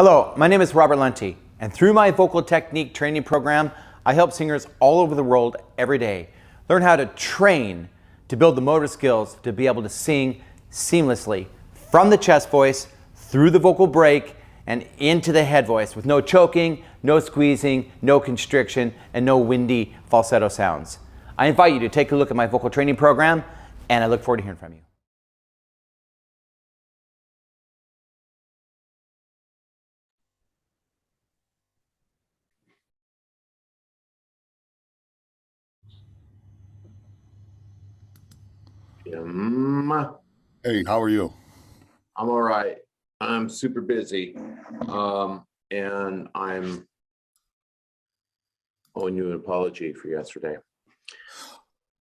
Hello, my name is Robert Lunte, and through my vocal technique training program, I help singers all over the world every day learn how to train to build the motor skills to be able to sing seamlessly from the chest voice, through the vocal break, and into the head voice with no choking, no squeezing, no constriction, and no windy falsetto sounds. I invite you to take a look at my vocal training program, and I look forward to hearing from you. Hey, how are you? I'm all right. I'm super busy. And I'm owing you an apology for yesterday.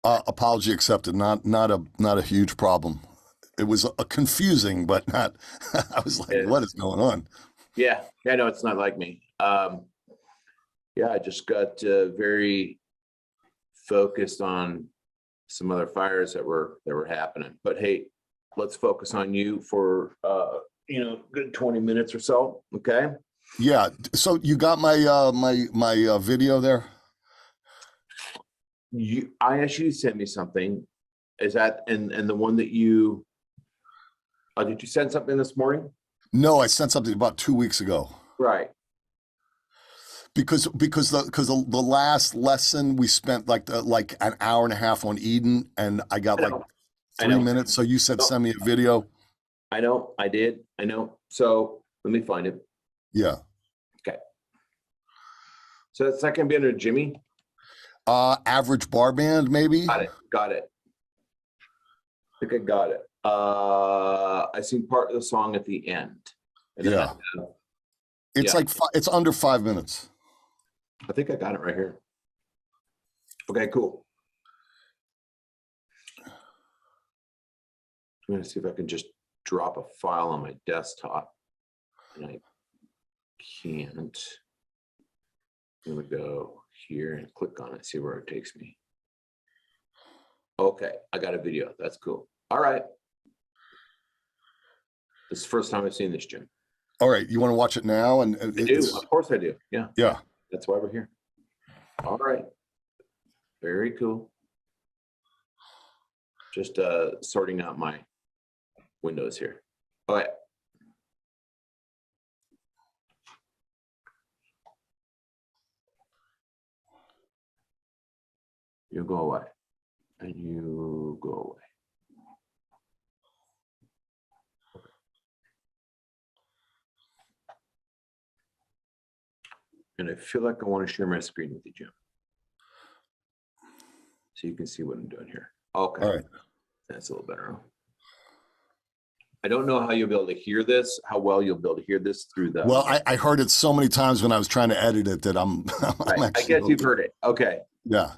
Apology accepted. Not a huge problem. It was a confusing, but not. I was like, what is going on? Yeah, no, it's not like me. Yeah, I just got very focused on some other fires that were happening. But hey, let's focus on you for good 20 minutes or so. Okay. Yeah. So you got my my video there? I asked you to send me something. Is that and the one that you did you send something this morning? No, I sent something about 2 weeks ago. Right. Because the last lesson we spent like an hour and a half on Eden, and I got like 3 minutes. So you said send me a video. I know, I did. I know. So let me find it. Yeah. Okay. So that's not gonna be under Jimmy. Average bar band, maybe. Got it. I think I got it. I sing part of the song at the end. Yeah. It's like it's under 5 minutes. I think I got it right here. Okay, cool. I'm gonna see if I can just drop a file on my desktop. And I can't. I'm gonna go here and click on it, see where it takes me. Okay, I got a video. That's cool. All right. This is the first time I've seen this, Jim. All right, you want to watch it now? And I do. Of course I do. Yeah. Yeah. That's why we're here. All right. Very cool. Just sorting out my windows here. All right. You go away. And you go away. And I feel like I want to share my screen with you, Jim. So you can see what I'm doing here. Okay. All right. That's a little better. I don't know how you'll be able to hear this, how well you'll be able to hear this through the... Well, I heard it so many times when I was trying to edit it that I'm right. I guess you've heard it. Okay. Yeah.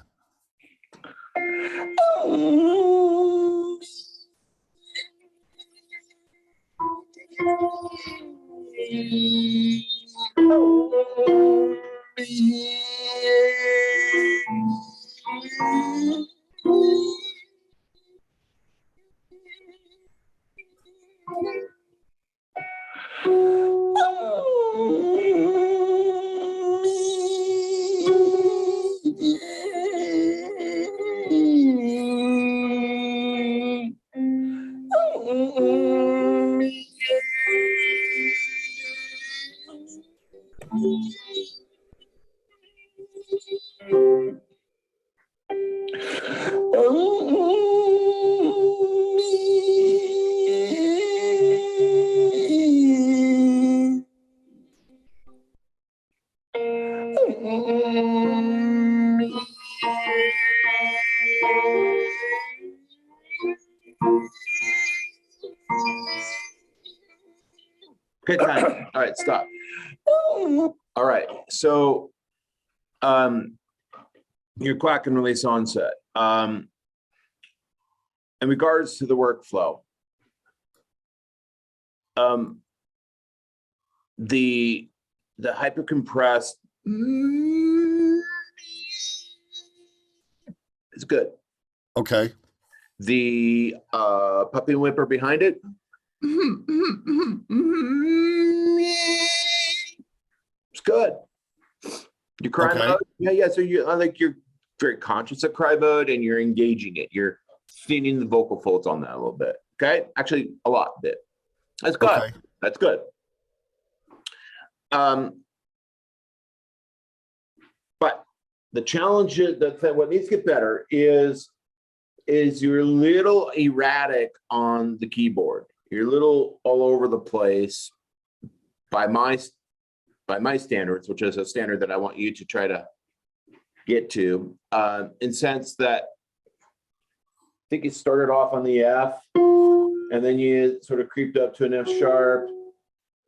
Okay, time. All right, stop. All right, so your Quack and release onset. In regards to the workflow, the hypercompressed is good. Okay. The puppy whimper behind it It's good. You cry Okay. mode? Yeah. So you're very conscious of cry mode and you're engaging it. You're feeding the vocal folds on that a little bit. Okay, actually a bit. That's good. Okay. That's good. But the challenge is that what needs to get better is you're a little erratic on the keyboard. You're a little all over the place by my standards, which is a standard that I want you to try to get to, in sense that I think you started off on the F, and then you sort of creeped up to an F sharp,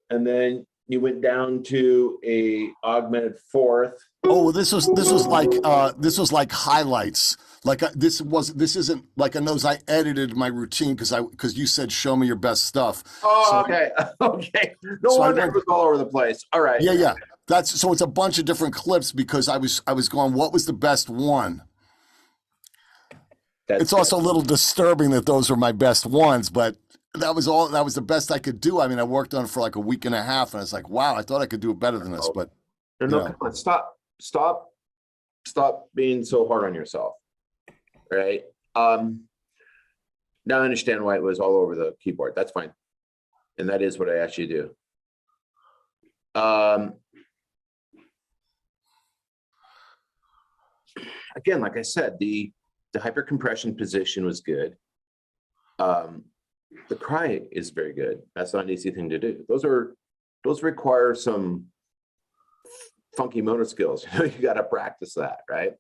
and then you went down to a augmented fourth. Oh, this was like highlights. Like this isn't like a nose. I edited my routine because you said show me your best stuff. Oh, So- okay. Okay. No wonder it was all over the place. All right. Yeah. So it's a bunch of different clips because I was going, what was the best one? It's also a little disturbing that those were my best ones, but that was the best I could do. I mean, I worked on it for like a week and a half, and it's like, wow, I thought I could do it better than this, but No, come on, stop being so hard on yourself. Right. Now I understand why it was all over the keyboard. That's fine. And that is what I asked you to do. Again, like I said, the hypercompression position was good. The cry is very good. That's not an easy thing to do. Those require some funky motor skills. You got to practice that, right?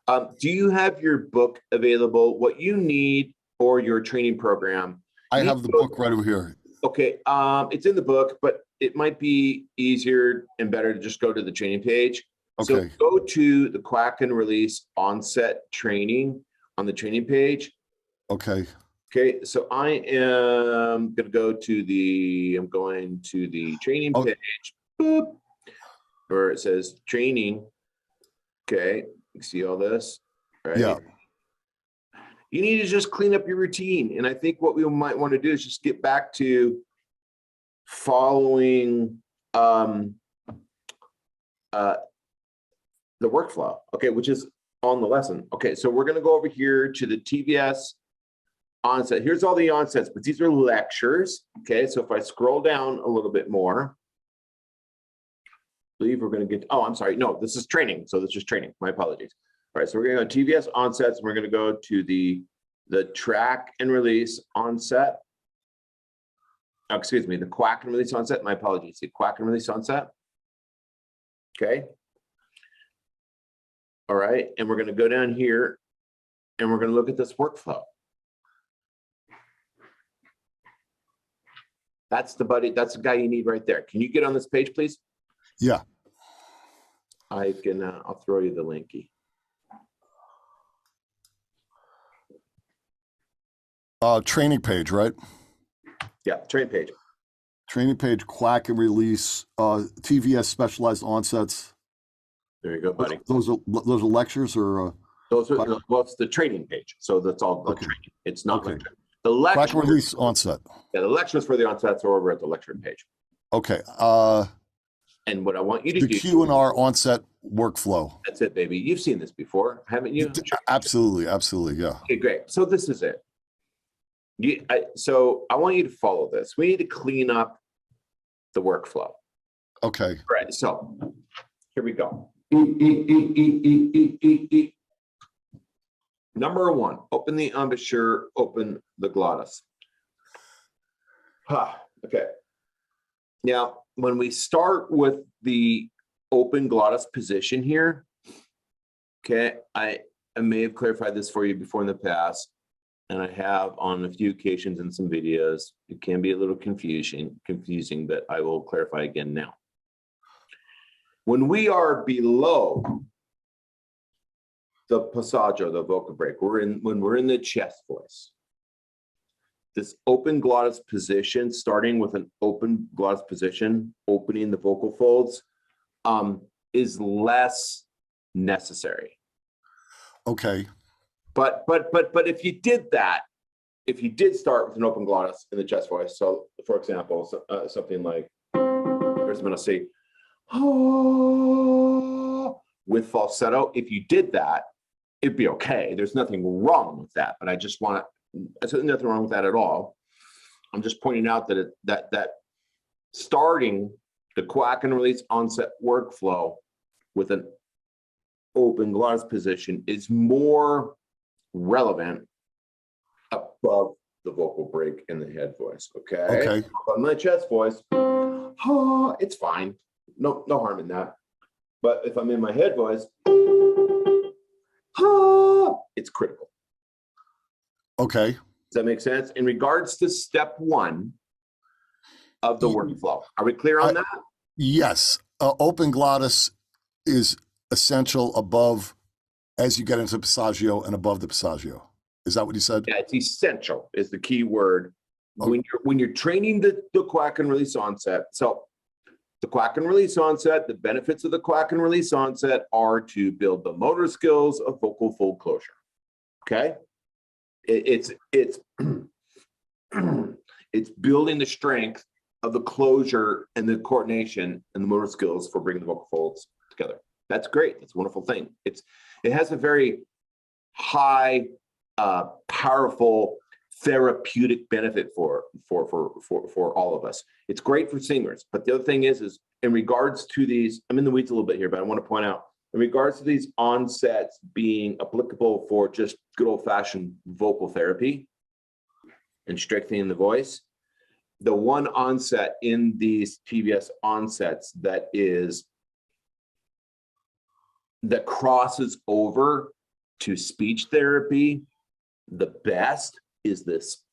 Do you have your book available? What you need for your training program? I have the book right over here. Okay, it's in the book, but it might be easier and better to just go to the training page. Okay. So go to the Quack and Release onset training on the training page. Okay. Okay, so I am going to go to the training page, boop, where it says training. Okay, you see all this, right? Yeah. You need to just clean up your routine. And I think what we might want to do is just get back to following the workflow, okay, which is on the lesson. Okay, so we're going to go over here to the TVS onset. Here's all the onsets, but these are lectures. Okay, so if I scroll down a little bit more, I believe we're going to get, oh, I'm sorry. No, this is training. So this is training. My apologies. All right, so we're going to go TVS onsets, and we're going to go to the track and release onset. Oh, excuse me, the Quack and Release onset. My apologies. The Quack and Release onset. Okay. All right, and we're going to go down here, and we're going to look at this workflow. That's the guy you need right there. Can you get on this page, please? Yeah. I can. I'll throw you the linky. Training page, right? Yeah, training page. Training page, Quack and Release, TVS specialized onsets. There you go, buddy. Those are lectures or Those are well, it's the training page. So that's all the training. It's not Okay. lecture. The lecture. Quack and Release onset. Yeah, the lectures for the onsets are over at the lecture page. Okay. And what I want you to The do. Q&R onset workflow. That's it, baby. You've seen this before, haven't you? Absolutely, yeah. Okay, great. So this is it. So I want you to follow this. We need to clean up the workflow. Okay. All right, so here we go. Number one, open the embouchure, open the glottis. Okay. Now, when we start with the open glottis position here, okay, I may have clarified this for you before in the past, and I have on a few occasions in some videos. It can be a little confusing, but I will clarify again now. When we are below the passaggio, the vocal break, when we're in the chest voice. This open glottis position, starting with an open glottis position, opening the vocal folds, is less necessary. Okay. But if you did that, if you did start with an open glottis in the chest voice, so for example, something like, here's I'm going to say, with falsetto. If you did that, it'd be okay. There's nothing wrong with that, but I just want to, there's nothing wrong with that at all. I'm just pointing out that that starting the quack and release onset workflow with an open glottis position is more relevant above the vocal break in the head voice. Okay. On my chest voice, it's fine. No harm in that. But if I'm in my head voice, it's critical. Okay. Does that make sense? In regards to step one of the workflow, are we clear on that? Yes. Open glottis is essential above, as you get into passaggio and above the passaggio. Is that what you said? Yeah, it's essential is the key word. Okay. When you're training the quack and release onset. So the quack and release onset, the benefits of the quack and release onset are to build the motor skills of vocal fold closure. Okay. It's building the strength of the closure and the coordination and the motor skills for bringing the vocal folds together. That's great. That's a wonderful thing. It has a very high, powerful therapeutic benefit for all of us. It's great for singers. But the other thing is in regards to these, I'm in the weeds a little bit here, but I want to point out, in regards to these onsets being applicable for just good old-fashioned vocal therapy and strengthening the voice, the one onset in these TVS onsets that crosses over to speech therapy the best is this.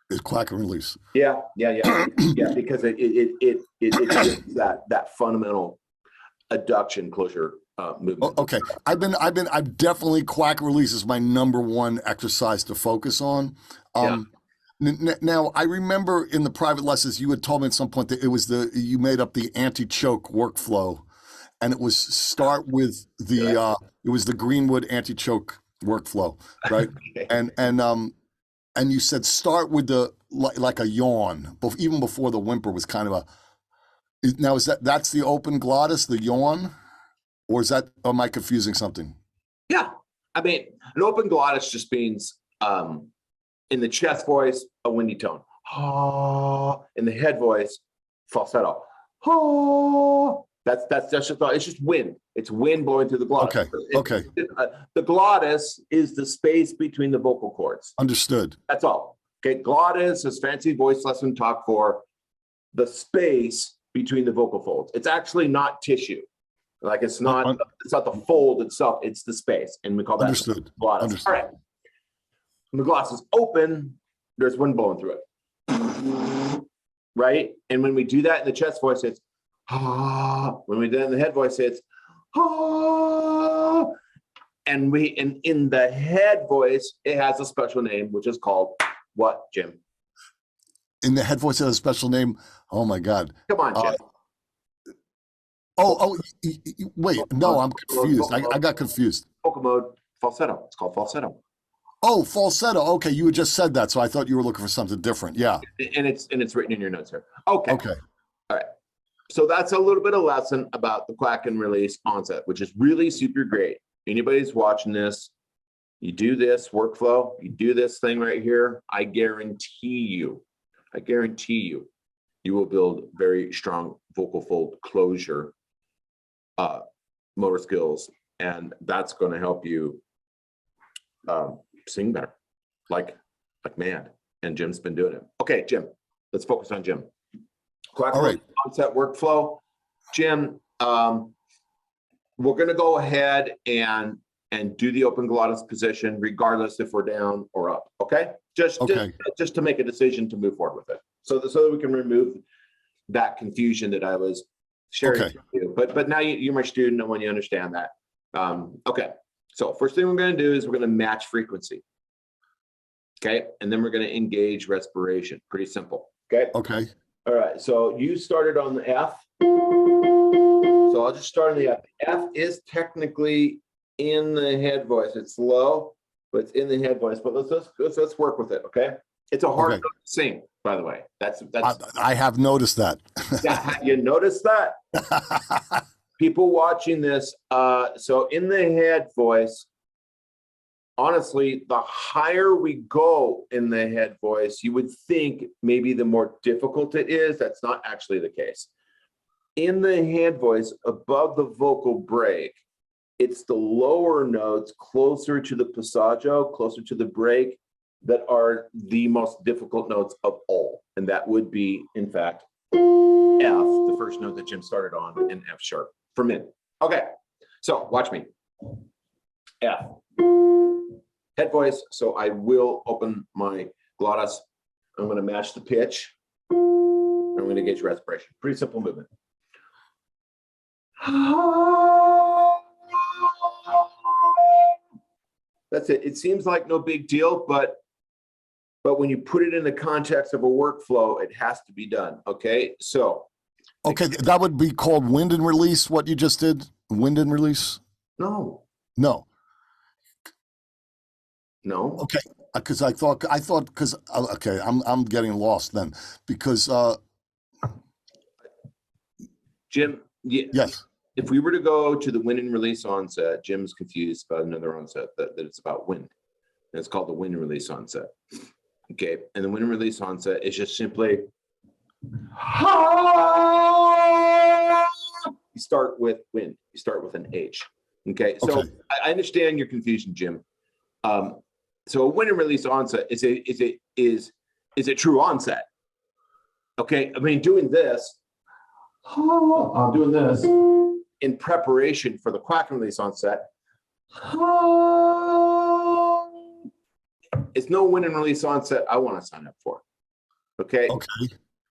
Is quack and release. Yeah, because it that fundamental adduction closure movement. Okay, I've definitely quack release is my number one exercise to focus on. Now I remember in the private lessons you had told me at some point that you made up the anti-choke workflow, and it was start with the it was the Greenwood anti-choke workflow, right? Okay. And you said start with the like a yawn, even before the whimper was kind of a. Now that's the open glottis, the yawn, or am I confusing something? Yeah, I mean an open glottis just means in the chest voice a windy tone, in the head voice falsetto. That's just a thought. It's just wind. It's wind blowing through the glottis. Okay. The glottis is the space between the vocal cords. Understood. That's all. Okay. Glottis is fancy voice lesson talk for the space between the vocal folds. It's actually not tissue. Like it's not the fold itself. It's the space, and we call that understood. Glottis. Understood. All right. When the glottis is open, there's wind blowing through it. Right. And when we do that in the chest voice, it's when we do it in the head voice, it's and in the head voice, it has a special name, which is called what, Jim? In the head voice, it has a special name. Oh my God! Come on, Jim. Wait, no, I'm confused. I got confused. Vocal mode falsetto. It's called falsetto. Oh, falsetto. Okay, you had just said that, so I thought you were looking for something different. Yeah. And it's written in your notes here. Okay. Okay. All right. So that's a little bit of lesson about the quack and release onset, which is really super great. Anybody's watching this, you do this workflow, you do this thing right here, I guarantee you, you will build very strong vocal fold closure motor skills, and that's going to help you sing better, like mad. And Jim's been doing it. Okay, Jim, let's focus on Jim. Quack all right. Onset workflow. Jim, we're going to go ahead and do the open glottis position, regardless if we're down or up. Okay, just to make a decision to move forward with it, so that we can remove that confusion that I was sharing with you. But now you're my student, and when you understand that. Okay, so first thing we're going to do is we're going to match frequency. Okay, and then we're going to engage respiration. Pretty simple. Okay. Okay. All right, so you started on the F. So I'll just start on the F. F is technically in the head voice. It's low, but it's in the head voice. But let's work with it, okay? It's a hard note to sing, by the way. That's I have noticed that. Yeah, you noticed that? people watching this, so in the head voice, honestly, the higher we go in the head voice, you would think maybe the more difficult it is. That's not actually the case. In the head voice, above the vocal break, it's the lower notes closer to the passaggio, closer to the break, that are the most difficult notes of all. And that would be, in fact, F, the first note that Jim started on, and F sharp for mid. Okay, so watch me. F. Head voice, so I will open my glottis. I'm going to match the pitch. I'm going to gauge respiration. Pretty simple movement. That's it. It seems like no big deal, but when you put it in the context of a workflow, it has to be done. Okay, so. Okay, that would be called wind and release. What you just did, wind and release. No. No. No. Okay, because I thought because okay, I'm getting lost then because Jim. Yes. If we were to go to the wind and release onset, Jim's confused about another onset that it's about wind. And it's called the wind and release onset. Okay, and the wind and release onset is just simply you start with wind. You start with an H. Okay, so Okay. I understand your confusion, Jim. So a wind and release onset is a true onset. Okay, I mean doing this, I'm doing this in preparation for the quack and release onset. It's no wind and release onset I want to sign up for. Okay. Okay.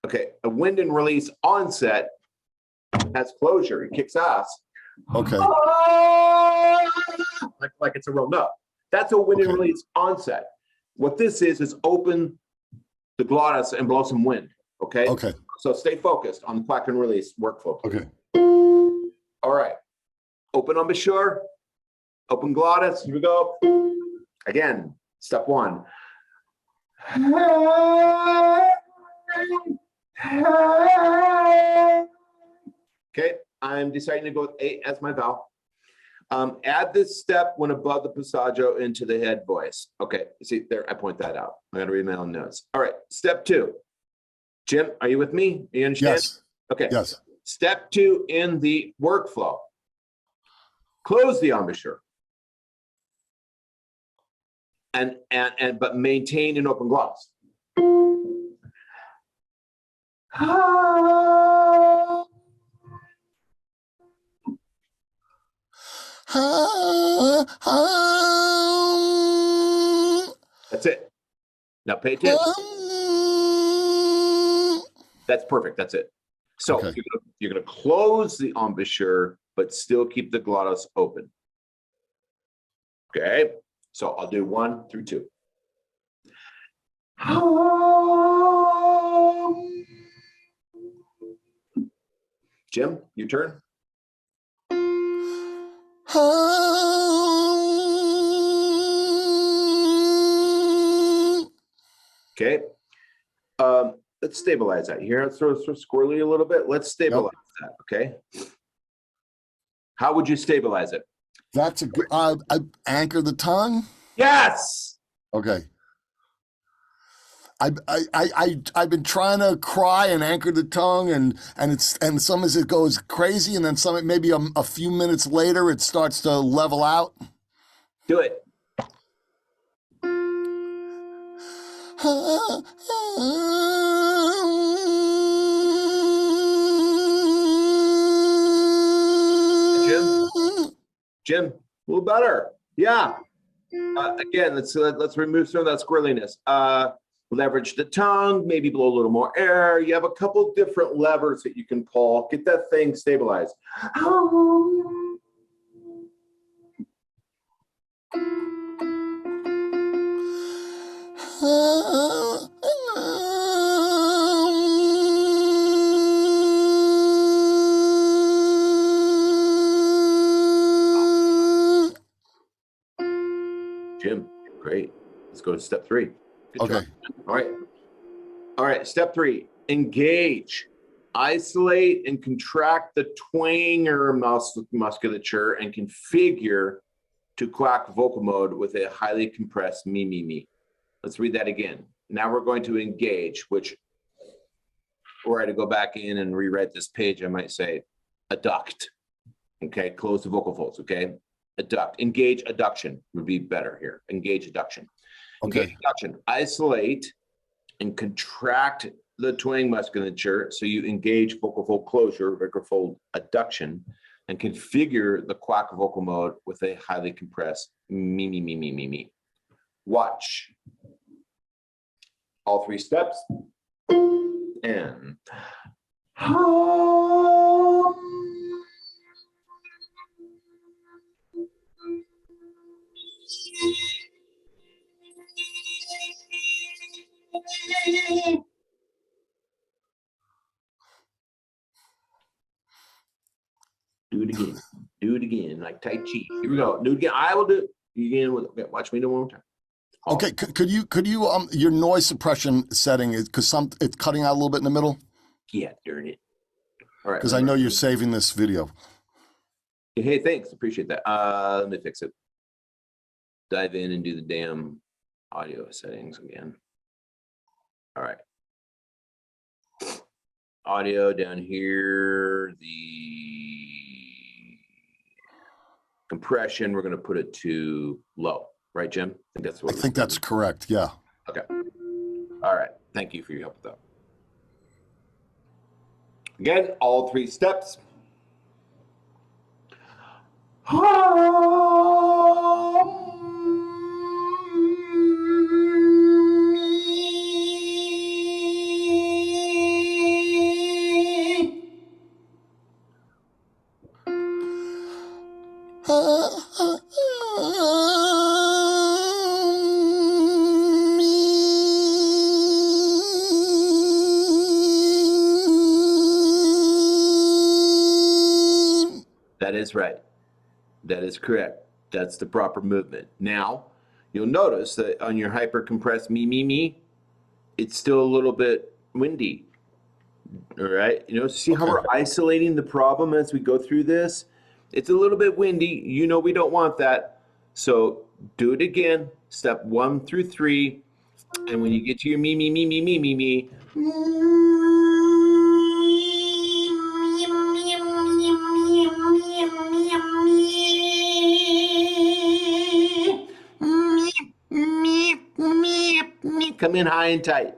Okay. A wind and release onset has closure. It kicks ass. Okay. Like it's a real note. That's a wind and Okay. release onset. What this is open the glottis and blow some wind. Okay. Okay. So stay focused on the quack and release workflow. Okay. All right. Open embouchure. Open glottis. Here we go. Again, step one. Okay, I'm deciding to go with A as my vowel. Add this step when above the passaggio into the head voice. Okay, see there, I point that out. I gotta read my own notes. All right, step two. Jim, are you with me? You understand? Yes. Okay. Yes. Step two in the workflow. Close the embouchure. But maintain an open gloss. That's it. Now pay attention. That's perfect. That's it. So Okay. you're gonna close the embouchure, but still keep the glottis open. Okay. So I'll do 1 through 2. Jim, your turn. Okay. Let's stabilize that. You hear it sort of squirrely a little bit? Let's stabilize that. Okay. How would you stabilize it? That's a good. I anchor the tongue. Yes. Okay. I've been trying to cry and anchor the tongue, and some as it goes crazy, and then some maybe a few minutes later it starts to level out. Do it. Jim, a little better. Yeah. Again, let's remove some of that squirreliness. Leverage the tongue, maybe blow a little more air. You have a couple different levers that you can pull. Get that thing stabilized. Jim, great. Let's go to step 3. Good Okay. job. All right. All right. Step 3, engage. Isolate and contract the twanger musculature and configure to quack vocal mode with a highly compressed me, me, me. Let's read that again. Now we're going to engage, which, were I to go back in and rewrite this page, I might say adduct. Okay, close the vocal folds, okay? Adduct, engage adduction would be better here. Engage adduction. Okay. Engage adduction. Isolate and contract the twang musculature so you engage vocal fold closure, vocal fold adduction, and configure the quack vocal mode with a highly compressed me, me, me, me, me, me. Watch. All 3 steps. And do it again. Do it again, like Tai Chi. Here we go. Do it again. I will do it again. Okay, watch me do it one more time. Okay, could you your noise suppression setting is because it's cutting out a little bit in the middle? Yeah, darn it. All right. Because I know you're saving this video. Hey, thanks. Appreciate that. Let me fix it. Dive in and do the damn audio settings again. All right. Audio down here. The compression, we're going to put it to low. Right, Jim? I think that's correct. Yeah. Okay. All right. Thank you for your help with that. Again, all 3 steps. That is right. That is correct. That's the proper movement. Now, you'll notice that on your hyper compressed me, me, me, it's still a little bit windy. All right. You know, see how we're isolating the problem as we go through this? It's a little bit windy. You know, we don't want that. So do it again. Step 1 through 3. And when you get to your me, me, me, me, me, me, me, come in high and tight.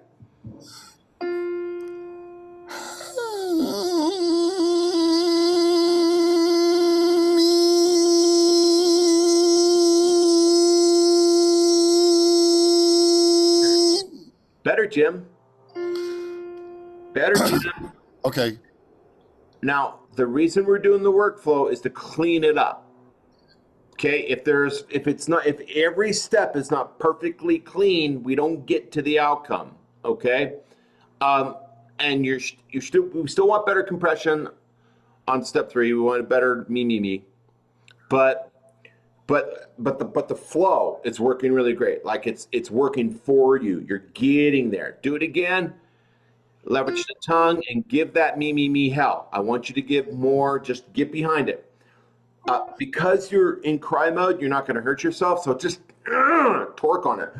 Better, Jim. Better, Jim. Okay. Now, the reason we're doing the workflow is to clean it up. Okay, if every step is not perfectly clean, we don't get to the outcome. Okay, and we still want better compression on step 3. We want a better me, but the flow is working really great. Like it's working for you. You're getting there. Do it again. Leverage the tongue and give that me hell. I want you to give more. Just get behind it. Because you're in cry mode, you're not going to hurt yourself. So just torque on it.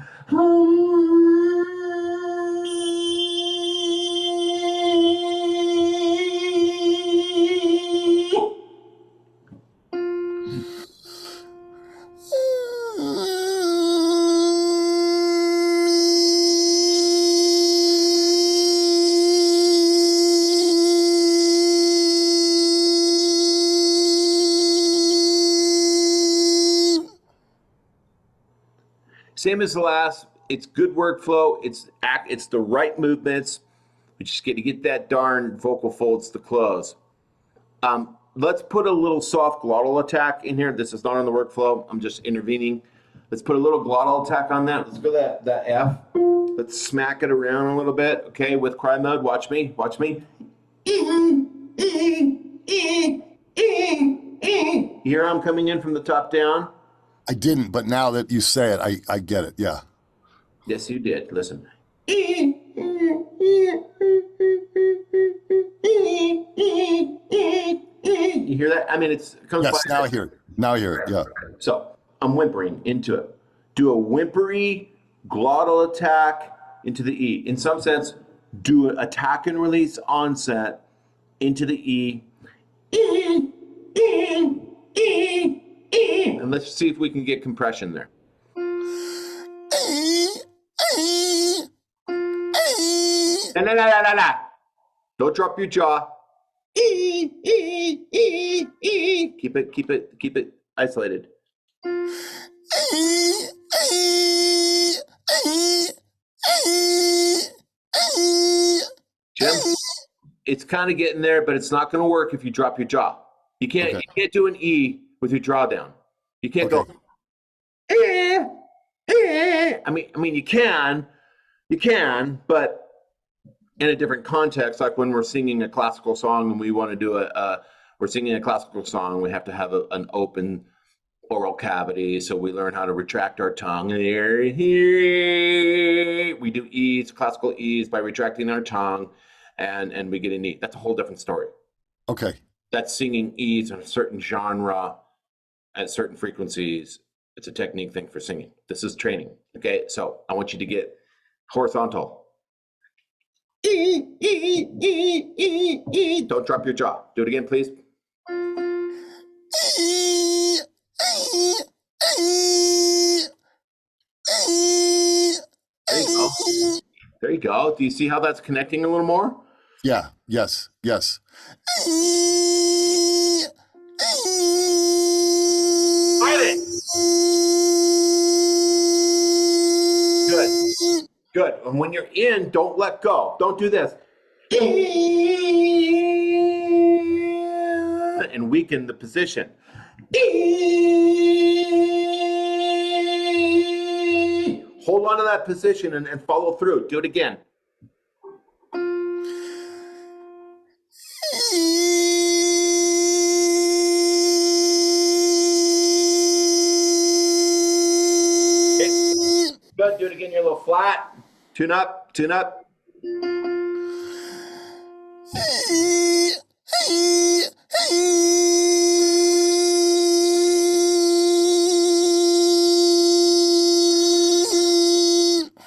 Same as the last. It's good workflow. It's the right movements. We just get to get that darn vocal folds to close. Let's put a little soft glottal attack in here. This is not on the workflow. I'm just intervening. Let's put a little glottal attack on that. Let's go that F. Let's smack it around a little bit. Okay, with cry mode. Watch me. Watch me. Here I'm coming in from the top down. I didn't, but now that you say it, I get it. Yeah. Yes, you did. Listen. You hear that? I mean, it comes by. Yes, now I hear it. Now I hear it. Yeah. So I'm whimpering into it. Do a whimpery glottal attack into the E. In some sense, do an attack and release onset into the E. And let's see if we can get compression there. No. Don't drop your jaw. Keep it isolated. Jim, it's kind of getting there, but it's not going to work if you drop your jaw. You can't do an E with your jaw down. You can't go. I mean, you can, but in a different context, like when we're singing a classical song and we want to do we're singing a classical song, we have to have an open oral cavity, so we learn how to retract our tongue. We do E's, classical E's, by retracting our tongue, and we get an E. That's a whole different story. Okay. That's singing E's in a certain genre at certain frequencies. It's a technique thing for singing. This is training. Okay, so I want you to get horizontal. Don't drop your jaw. Do it again, please. There you go. There you go. Do you see how that's connecting a little more? Yeah. Yes. Yes. Good. And when you're in, don't let go. Don't do this. And weaken the position. Hold on to that position and follow through. Do it again. Good. Do it again. You're a little flat. Tune up. Tune up.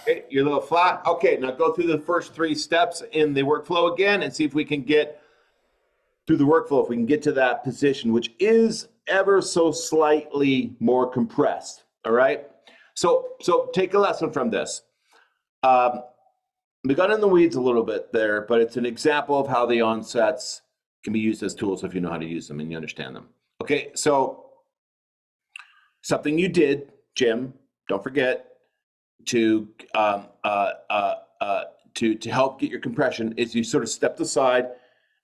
Okay, you're a little flat. Okay, now go through the first 3 steps in the workflow again and see if we can get through the workflow, if we can get to that position, which is ever so slightly more compressed. All right. So take a lesson from this. We got in the weeds a little bit there, but it's an example of how the onsets can be used as tools if you know how to use them and you understand them. Okay, so something you did, Jim, don't forget to help get your compression is you sort of stepped aside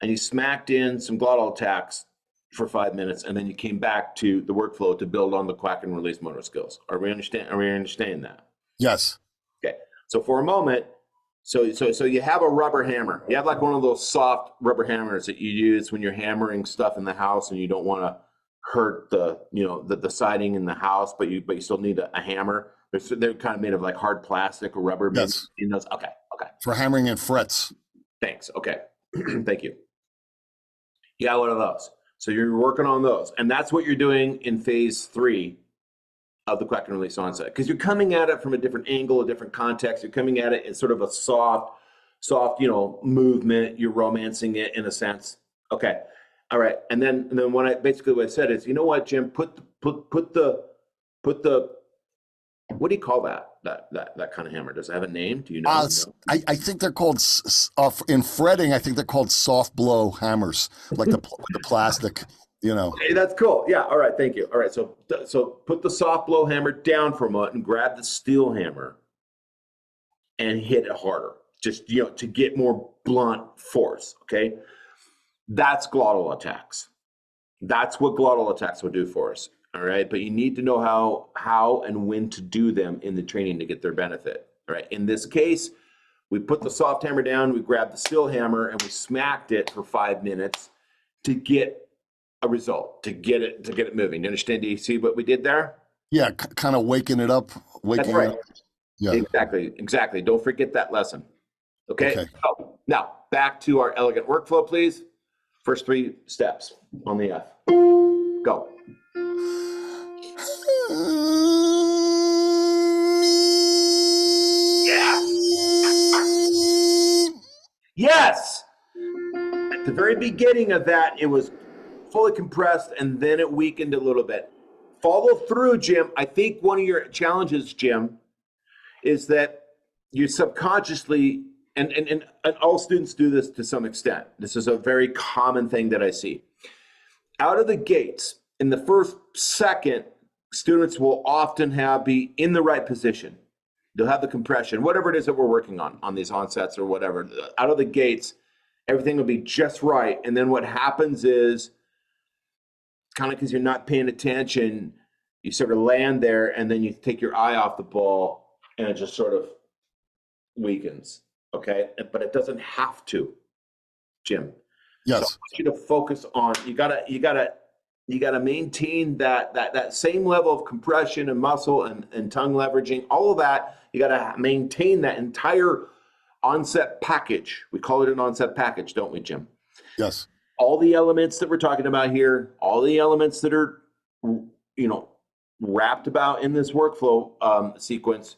and you smacked in some glottal attacks for 5 minutes, and then you came back to the workflow to build on the quack and release motor skills. Are we understanding that? Yes. Okay. So for a moment, so you have a rubber hammer. You have like one of those soft rubber hammers that you use when you're hammering stuff in the house and you don't want to hurt the siding in the house, but you still need a hammer. They're kind of made of like hard plastic or rubber. Yes. In those. Okay. For hammering in frets. Thanks. Okay. Thank you. You got one of those. So you're working on those. And that's what you're doing in phase 3 of the quack and release onset. Because you're coming at it from a different angle, a different context. You're coming at it in sort of a soft, movement. You're romancing it in a sense. Okay. All right. And then what I said is, you know what, Jim, put the what do you call that kind of hammer? Does it have a name? Do you know? I think they're called in fretting. I think they're called soft blow hammers, like the plastic. Hey, that's cool. Yeah. All right. Thank you. All right. So put the soft blow hammer down for a moment and grab the steel hammer and hit it harder. Just to get more blunt force. Okay. That's glottal attacks. That's what glottal attacks will do for us. All right, but you need to know how and when to do them in the training to get their benefit. All right, in this case, we put the soft hammer down, we grabbed the steel hammer, and we smacked it for 5 minutes to get a result, to get it moving. You understand? Do you see what we did there? Yeah, kind of waking it up. That's right. It up. Yeah, exactly. Don't forget that lesson. Okay. So, now back to our elegant workflow, please. First 3 steps on the F. Go. Yes. At the very beginning of that, it was fully compressed and then it weakened a little bit. Follow through, Jim. I think one of your challenges, Jim, is that you subconsciously, and all students do this to some extent. This is a very common thing that I see. Out of the gates, in the first second, students will often be in the right position. They'll have the compression, whatever it is that we're working on these onsets or whatever. Out of the gates, everything will be just right. And then what happens is, kind of because you're not paying attention, you sort of land there and then you take your eye off the ball and it just sort of weakens, okay? But it doesn't have to, Jim. Yes. So I want you to focus on, you gotta maintain that same level of compression and muscle and tongue leveraging, all of that. You gotta maintain that entire onset package. We call it an onset package, don't we, Jim? Yes. All the elements that we're talking about here, all the elements that are, wrapped about in this workflow sequence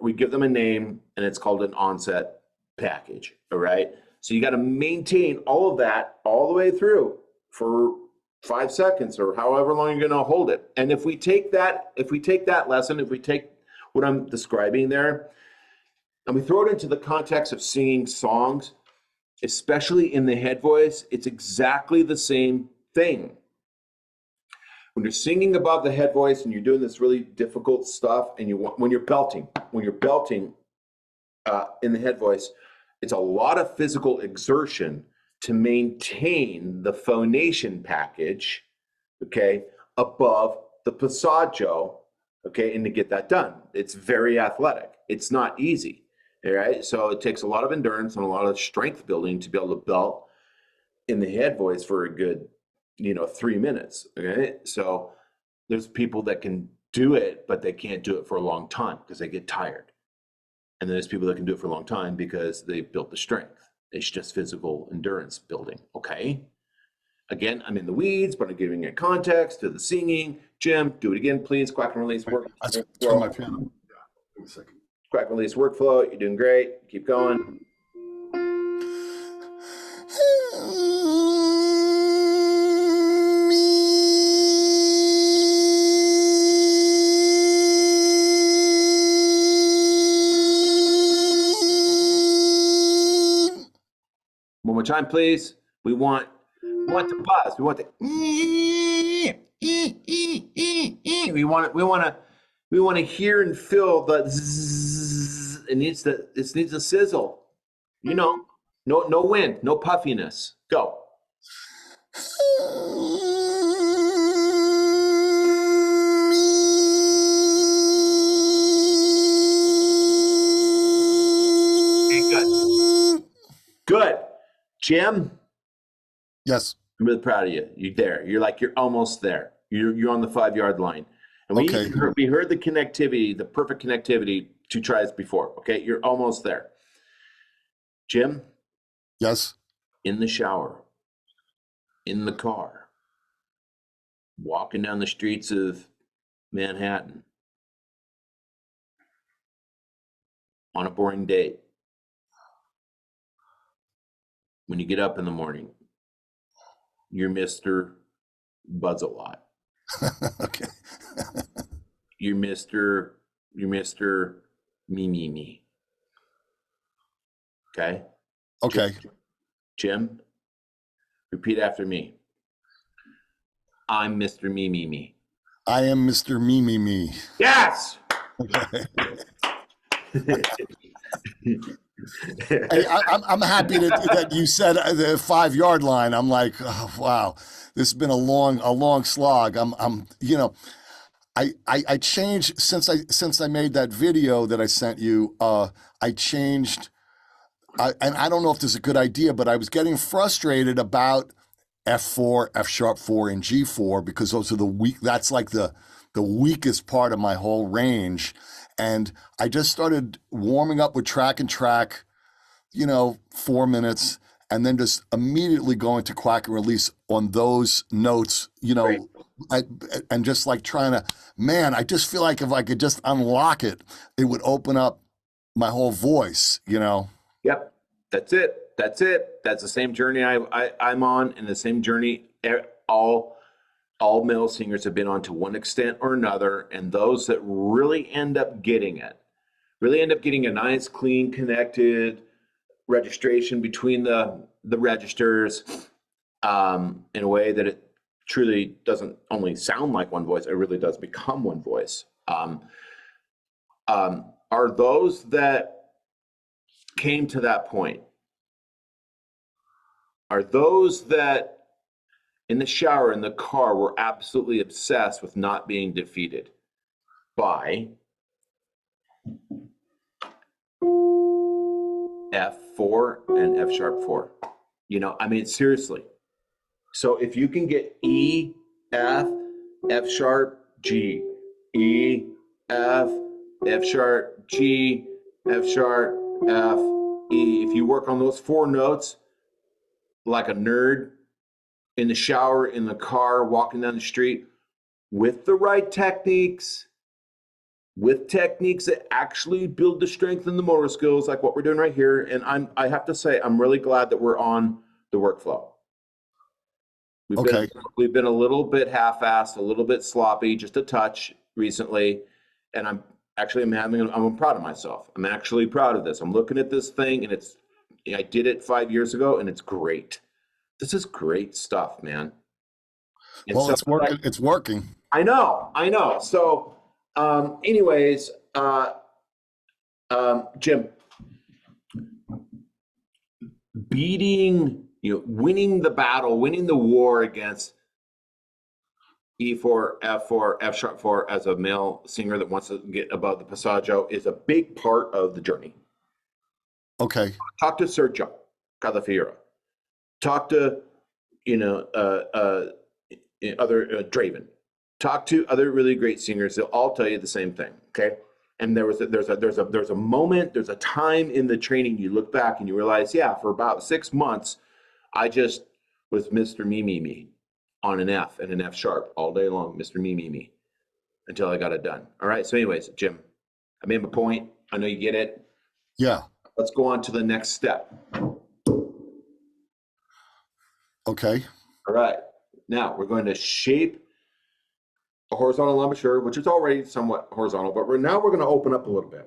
we give them a name and it's called an onset package, all right? So you got to maintain all of that all the way through for 5 seconds or however long you're going to hold it. And if we take that lesson, if we take what I'm describing there and we throw it into the context of singing songs, especially in the head voice, it's exactly the same thing. When you're singing above the head voice and you're doing this really difficult stuff, and when you're belting in the head voice, it's a lot of physical exertion to maintain the phonation package, okay, above the passaggio, okay, and to get that done. It's very athletic. It's not easy. All right, so it takes a lot of endurance and a lot of strength building to be able to belt in the head voice for a good, 3 minutes. Okay, so there's people that can do it, but they can't do it for a long time because they get tired. And then there's people that can do it for a long time because they built the strength. It's just physical endurance building. Okay. Again, I'm in the weeds, but I'm giving it context to the singing. Jim, do it again, please. Quack and release work. Turn my piano. Wait a second. Quack and release workflow. You're doing great. Keep going. One more time, please. We want the buzz. We want the we want to hear and feel the zzz. It needs to sizzle. No wind, no puffiness. Go. Okay, good. Jim? Yes. I'm really proud of you. You're there. You're almost there. You're on the 5-yard line. And we heard the connectivity, the perfect connectivity 2 tries before. Okay, you're almost there. Jim? Yes. In the shower, in the car, walking down the streets of Manhattan, on a boring date, when you get up in the morning, you're Mr. Buzz-a-lot. Okay. You're Mr. Me. Okay? Okay. Jim, repeat after me. I'm Mr. Me. I am Mr. Me. Yes! Okay. Hey, I'm happy that you said the 5-yard line. I'm like, oh, wow, this has been a long slog. I changed since I made that video that I sent you. I changed, and I don't know if this is a good idea, but I was getting frustrated about F4, F sharp 4, and G4 because those are that's like the weakest part of my whole range. And I just started warming up with track and track, 4 minutes. and then just immediately go into Quack and release on those notes, you know, Right. and just like trying to, man, I just feel like if I could just unlock it, it would open up my whole voice, you know? Yep. That's it. That's it. That's the same journey I'm on, and the same journey all male singers have been on to one extent or another. And those that really end up getting it, really end up getting a nice, clean, connected registration between the registers, in a way that it truly doesn't only sound like one voice, it really does become one voice. Are those that came to that point, are those that in the shower, in the car, were absolutely obsessed with not being defeated by F4 and F sharp 4? You know, I mean, seriously. So if you can get E, F, F sharp, G, E, F, F sharp, G, F sharp, F, E, if you work on those 4 notes like a nerd in the shower, in the car, walking down the street, with the right techniques, with techniques that actually build the strength and the motor skills, like what we're doing right here. And I have to say, I'm really glad that we're on the workflow. We've been a little bit half-assed, a little bit sloppy, just a touch recently. And I'm proud of myself. I'm actually proud of this. I'm looking at this thing, and I did it 5 years ago, and it's great. This is great stuff, man. And Well, so, it's working. It's working. I know. So, anyways, Jim, winning the battle, winning the war against E4, F4, F sharp 4 as a male singer that wants to get above the passaggio is a big part of the journey. Okay. Talk to Sergio Calafiera. Talk to, other Draven. Talk to other really great singers. They'll all tell you the same thing. Okay. And there's a moment, there's a time in the training you look back and you realize, yeah, for about 6 months, I just was Mr. Me on an F and an F sharp all day long, Mr. Me, until I got it done. All right. So anyways, Jim, I made my point. I know you get it. Yeah. Let's go on to the next step. Okay. All right. Now we're going to shape a horizontal embouchure, which is already somewhat horizontal, but we're going to open up a little bit.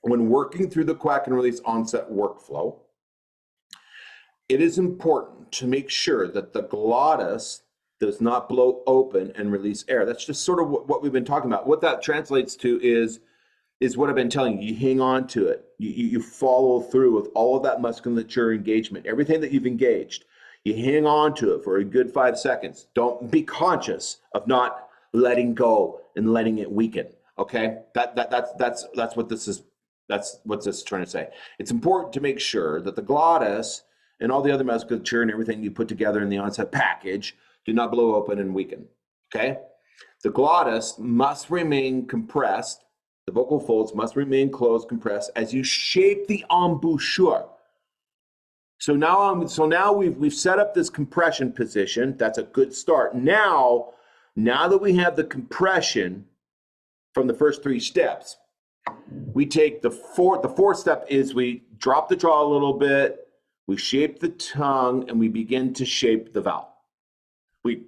When working through the Quack and release onset workflow, it is important to make sure that the glottis does not blow open and release air. That's just sort of what we've been talking about. What that translates to is what I've been telling you. You hang on to it. You follow through with all of that musculature engagement, everything that you've engaged. You hang on to it for a good 5 seconds. Don't be conscious of not letting go and letting it weaken. Okay, that's what this is. That's what this is trying to say. It's important to make sure that the glottis and all the other musculature and everything you put together in the onset package do not blow open and weaken. Okay, the glottis must remain compressed. The vocal folds must remain closed, compressed as you shape the embouchure. So now we've set up this compression position. That's a good start. Now that we have the compression from the first 3 steps, we take the fourth step is we drop the jaw a little bit, we shape the tongue, and we begin to shape the vowel. We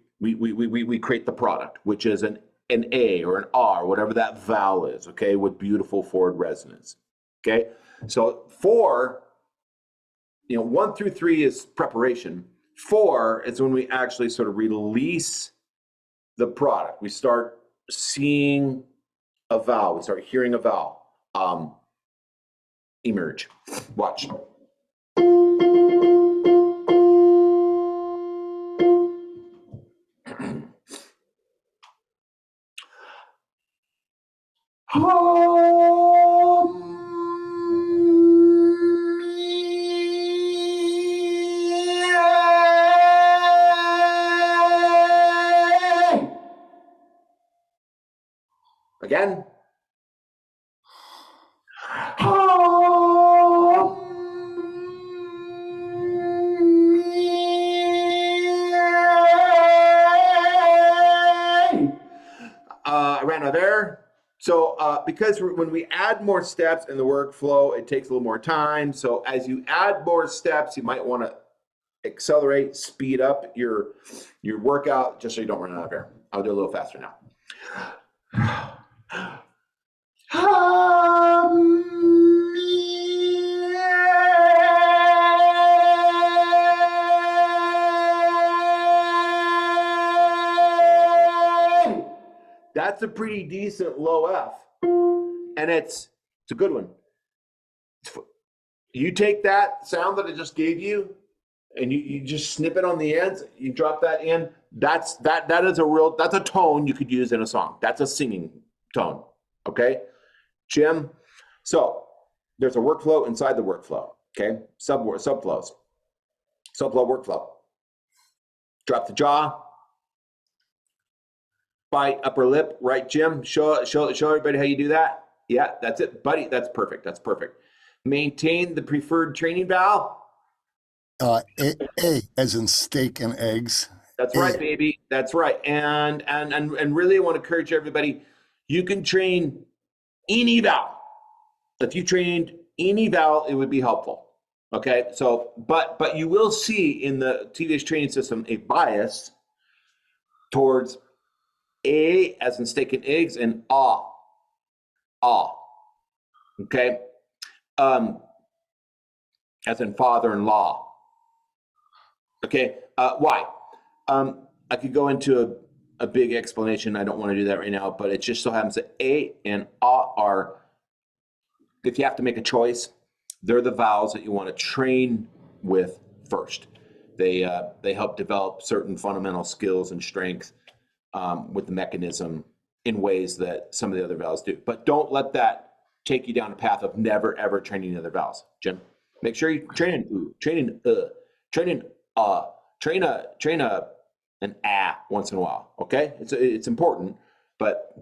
create the product, which is an A or an R, whatever that vowel is, okay, with beautiful forward resonance. Okay, so 4, 1 through 3 is preparation. 4 is when we actually sort of release the product. We start seeing a vowel. We start hearing a vowel emerge. Watch. Again. So because when we add more steps in the workflow, it takes a little more time. So as you add more steps, you might want to accelerate, speed up your workout just so you don't run out of air. I'll do a little faster now. That's a pretty decent low F, and it's a good one. You take that sound that I just gave you, and you just snip it on the ends. You drop that in. That's a tone you could use in a song. That's a singing tone. Okay, Jim. So there's a workflow inside the workflow. Okay, subflows. Subflow workflow. Drop the jaw. Bite upper lip, right, Jim? Show everybody how you do that. Yeah, that's it, buddy. That's perfect. That's perfect. Maintain the preferred training vowel. A as in steak and eggs. That's right, baby. That's right. And really, I want to encourage everybody. You can train any vowel. If you trained any vowel, it would be helpful. Okay. So, but you will see in the TVH training system a bias towards A as in steak and eggs and ah. Okay. As in father-in-law. Okay. Why? I could go into a big explanation. I don't want to do that right now, but it just so happens that A and ah are, if you have to make a choice, they're the vowels that you want to train with first. They help develop certain fundamental skills and strength with the mechanism in ways that some of the other vowels do. But don't let that take you down a path of never ever training the other vowels. Jim, make sure you train an oo, train an train an train an ah once in a while. Okay, it's important, but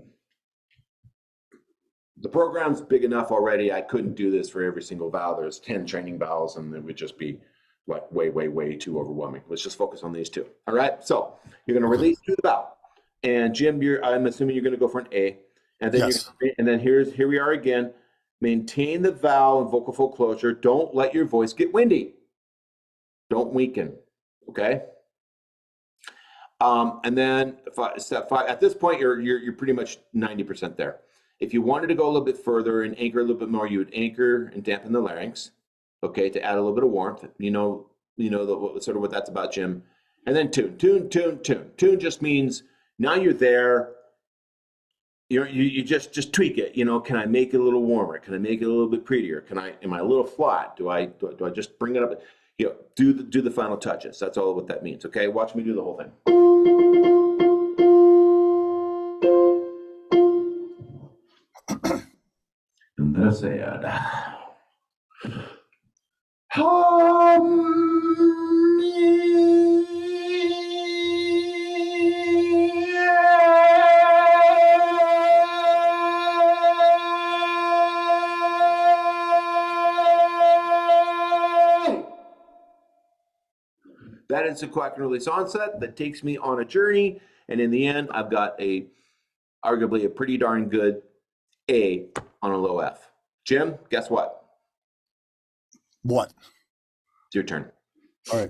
the program's big enough already. I couldn't do this for every single vowel. There's 10 training vowels, and it would just be like way too overwhelming. Let's just focus on these two. All right. So you're going to release through the vowel. And Jim, I'm assuming you're going to go for an A, and then Yes. Here we are again. Maintain the vowel and vocal fold closure. Don't let your voice get windy. Don't weaken. Okay. And then step 5. At this point, you're pretty much 90% there. If you wanted to go a little bit further and anchor a little bit more, you would anchor and dampen the larynx. Okay, to add a little bit of warmth. You know sort of what that's about, Jim. And then tune. Tune just means now you're there. You just tweak it. Can I make it a little warmer? Can I make it a little bit prettier? Am I a little flat? Do I just bring it up? Do the final touches. That's all what that means. Okay, watch me do the whole thing. And that's it. That is a Quack and release onset that takes me on a journey, and in the end, I've got arguably a pretty darn good A on a low F. Jim, guess what? What? It's your turn. All right.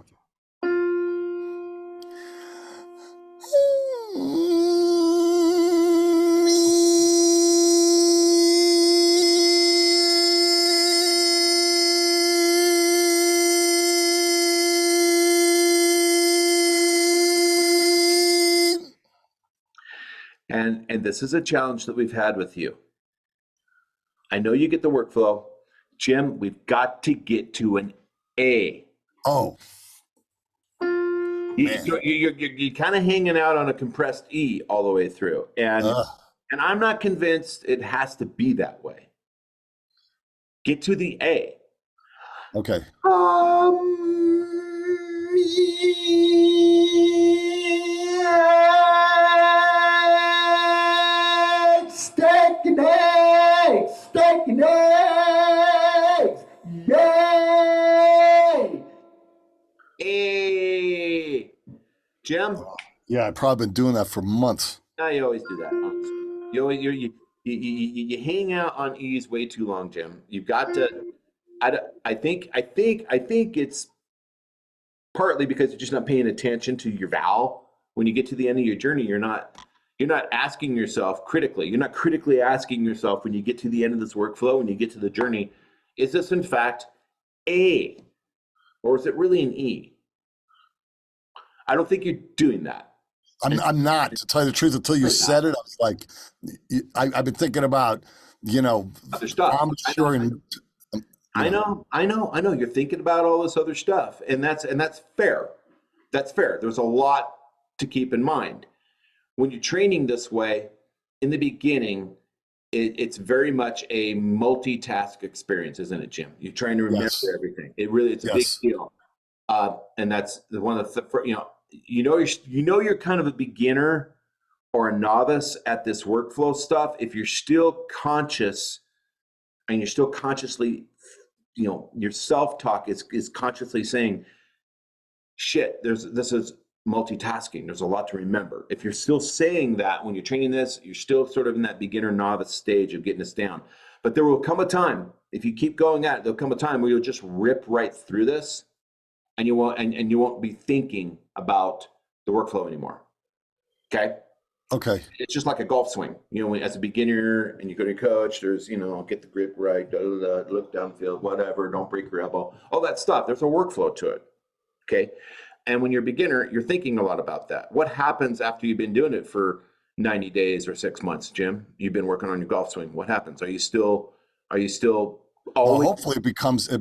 And this is a challenge that we've had with you. I know you get the workflow. Jim, we've got to get to an A. Oh. You're kind of hanging out on a compressed E all the way through. And I'm not convinced it has to be that way. Get to the A. Okay. Steak and eggs, yay! A. Jim? Yeah, I've probably been doing that for months. No, you always do that. Honestly. you hang out on E's way too long, Jim. You've got to. I think it's partly because you're just not paying attention to your vowel. When you get to the end of your journey, you're not asking yourself critically. You're not critically asking yourself when you get to the end of this workflow, when you get to the journey, is this in fact A, or is it really an E? I don't think you're doing that. I'm not, to tell you the truth, until you said it. I was like, I've been thinking about, other stuff. I'm sure. I know. You're thinking about all this other stuff, and that's fair. That's fair. There's a lot to keep in mind. When you're training this way, in the beginning, it's very much a multitask experience, isn't it, Jim? You're trying to remember everything. It's a big deal. And that's one of the, you're kind of a beginner or a novice at this workflow stuff. If you're still conscious and you're still consciously, your self-talk is consciously saying, shit, this is multitasking. There's a lot to remember. If you're still saying that when you're training this, you're still sort of in that beginner novice stage of getting this down. But there will come a time, if you keep going at it, there'll come a time where you'll just rip right through this, and you won't be thinking about the workflow anymore. Okay. It's just like a golf swing. As a beginner and you go to your coach, there's, get the grip right, look downfield, whatever, don't break your elbow, all that stuff. There's a workflow to it. Okay. And when you're a beginner, you're thinking a lot about that. What happens after you've been doing it for 90 days or 6 months, Jim? You've been working on your golf swing. What happens? Are you still always? Well, hopefully it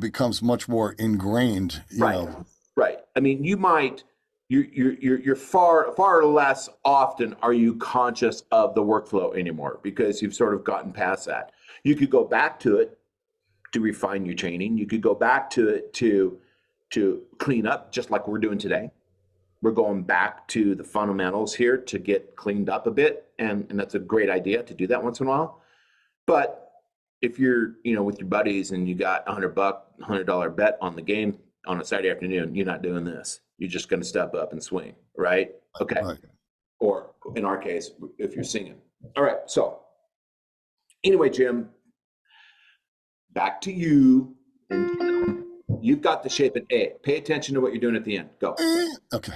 becomes much more ingrained, Right. I mean, you're far less often are you conscious of the workflow anymore, because you've sort of gotten past that. You could go back to it to refine your training. You could go back to it to clean up, just like we're doing today. We're going back to the fundamentals here to get cleaned up a bit, and that's a great idea to do that once in a while. But if you're with your buddies and you got $100 bet on the game on a Saturday afternoon, you're not doing this. You're just going to step up and swing, right? Okay. Right. Or in our case, if you're singing. All right. So anyway, Jim, back to you. And you've got the shape in A. Pay attention to what you're doing at the end. Go. Okay.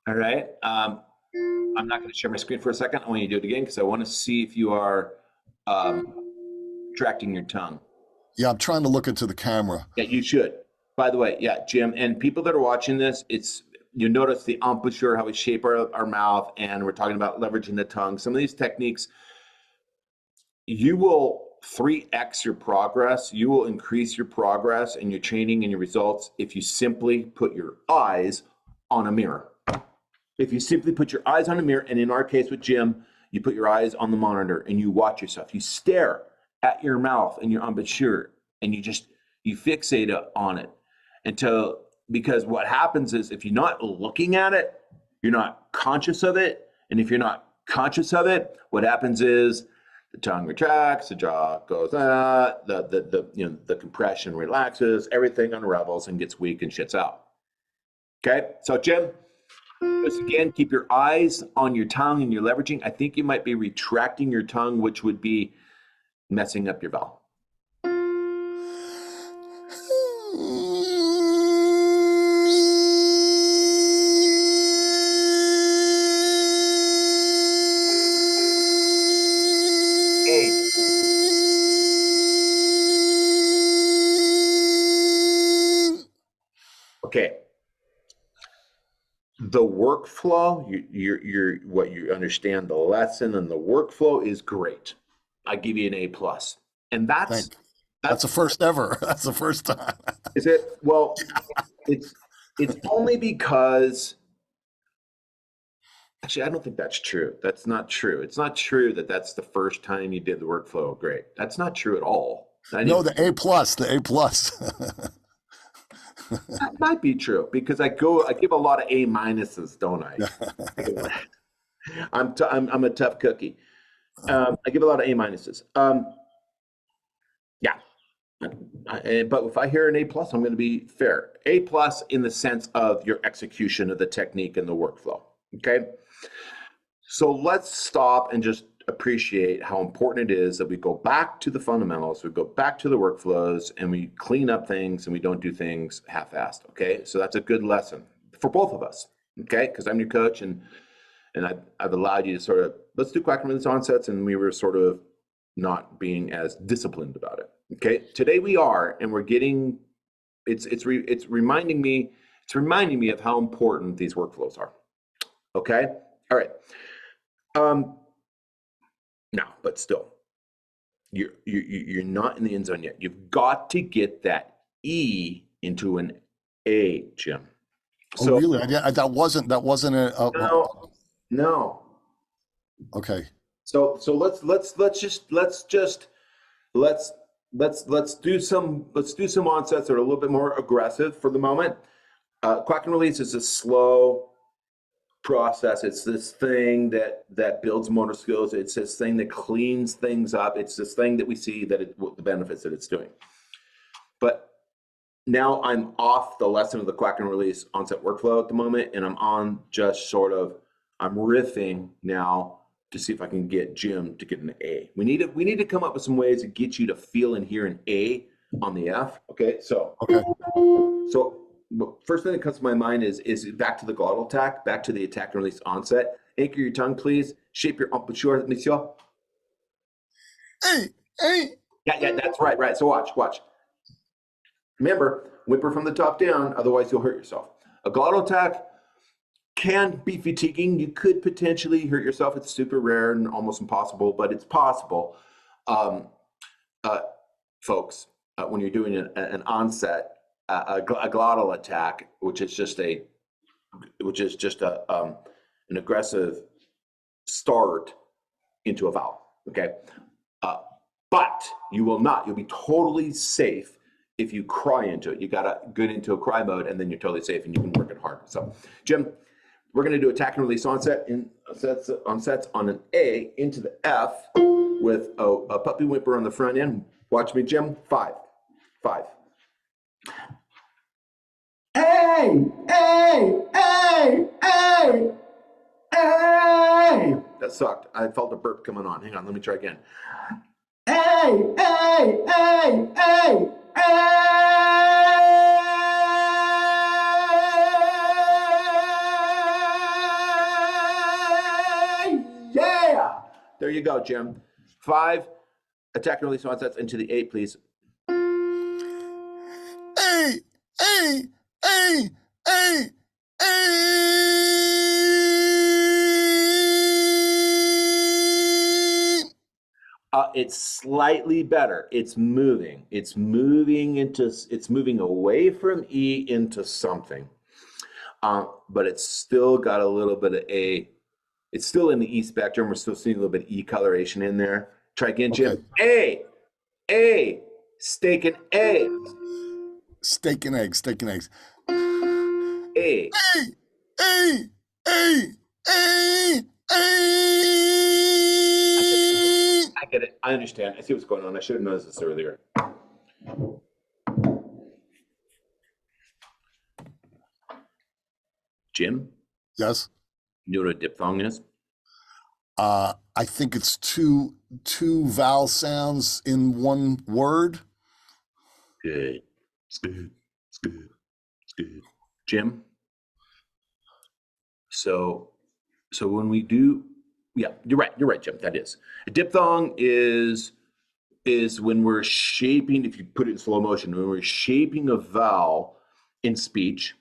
All right. I'm not going to share my screen for a second. I want you to do it again because I want to see if you are tracting your tongue. Yeah, I'm trying to look into the camera. Yeah, you should. By the way, yeah, Jim, and people that are watching this, you notice the embouchure, how we shape our mouth, and we're talking about leveraging the tongue. Some of these techniques, you will 3x your progress. You will increase your progress and your training and your results if you simply put your eyes on a mirror. If you simply put your eyes on a mirror, and in our case with Jim, you put your eyes on the monitor and you watch yourself. You stare at your mouth and your embouchure, and you fixate on it because what happens is if you're not looking at it, you're not conscious of it. And if you're not conscious of it, what happens is the tongue retracts, the jaw goes, the compression relaxes, everything unravels and gets weak and shits out. Okay. So Jim, just again, keep your eyes on your tongue and your leveraging. I think you might be retracting your tongue, which would be messing up your vowel. Okay. The workflow, you're what you understand the lesson and the workflow is great. I give you an A+. And that's the first ever. That's the first time. Is it? Well, it's only because actually I don't think that's true. That's not true. It's not true that that's the first time you did the workflow great. That's not true at all. No, the A+, the A+. That might be true because I give a lot of A-minuses, don't I? I'm a tough cookie. I give a lot of A minuses. Yeah. But if I hear an A plus, I'm going to be fair. A plus in the sense of your execution of the technique and the workflow. Okay. So let's stop and just appreciate how important it is that we go back to the fundamentals, we go back to the workflows, and we clean up things and we don't do things half-assed. Okay. So that's a good lesson for both of us. Okay. Because I'm your coach and I've allowed you to sort of, let's do Quack and release onsets, and we were sort of not being as disciplined about it. Okay, today we are, and we're getting. It's reminding me of how important these workflows are. Okay, all right. Now, but still, you're not in the end zone yet. You've got to get that E into an A, Jim. So, oh, really? That wasn't a. No. Okay. So let's do some onsets that are a little bit more aggressive for the moment. Quack and release is a slow process. It's this thing that builds motor skills. It's this thing that cleans things up. It's this thing that we see the benefits that it's doing. But now I'm off the lesson of the Quack and release onset workflow at the moment, and I'm on just sort of, I'm riffing now to see if I can get Jim to get an A. We need to come up with some ways to get you to feel and hear an A on the F. Okay, so first thing that comes to my mind is back to the glottal attack, back to the attack and release onset. Anchor your tongue, please. Shape your embouchure, monsieur. Hey, hey. Yeah, that's right. So watch. Remember, whimper from the top down, otherwise you'll hurt yourself. A glottal attack can be fatiguing. You could potentially hurt yourself. It's super rare and almost impossible, but it's possible. Folks, when you're doing an onset, a glottal attack, which is just an aggressive start into a vowel. Okay, but you'll be totally safe if you cry into it. You gotta get into a cry mode, and then you're totally safe, and you can work it hard. So, Jim, we're going to do attack and release onsets on an A into the F with a puppy whimper on the front end. Watch me, Jim. 5. A. That sucked. I felt a burp coming on. Hang on, let me try again. A. Yeah! There you go, Jim. 5 attack and release onsets into the 8, please. It's slightly better. It's moving. It's moving away from E into something. But it's still got a little bit of A. It's still in the E spectrum. We're still seeing a little bit of E coloration in there. Try again, Jim. Okay. A. Steak and eggs. Steak and eggs. A. I get it. I understand. I see what's going on. I should have noticed this earlier. Jim? Yes? You know what a diphthong is? I think it's two vowel sounds in one word. Good. It's good. Jim? So when we do, yeah, you're right, Jim, that is. A diphthong is when we're shaping, if you put it in slow motion, when we're shaping a vowel in speech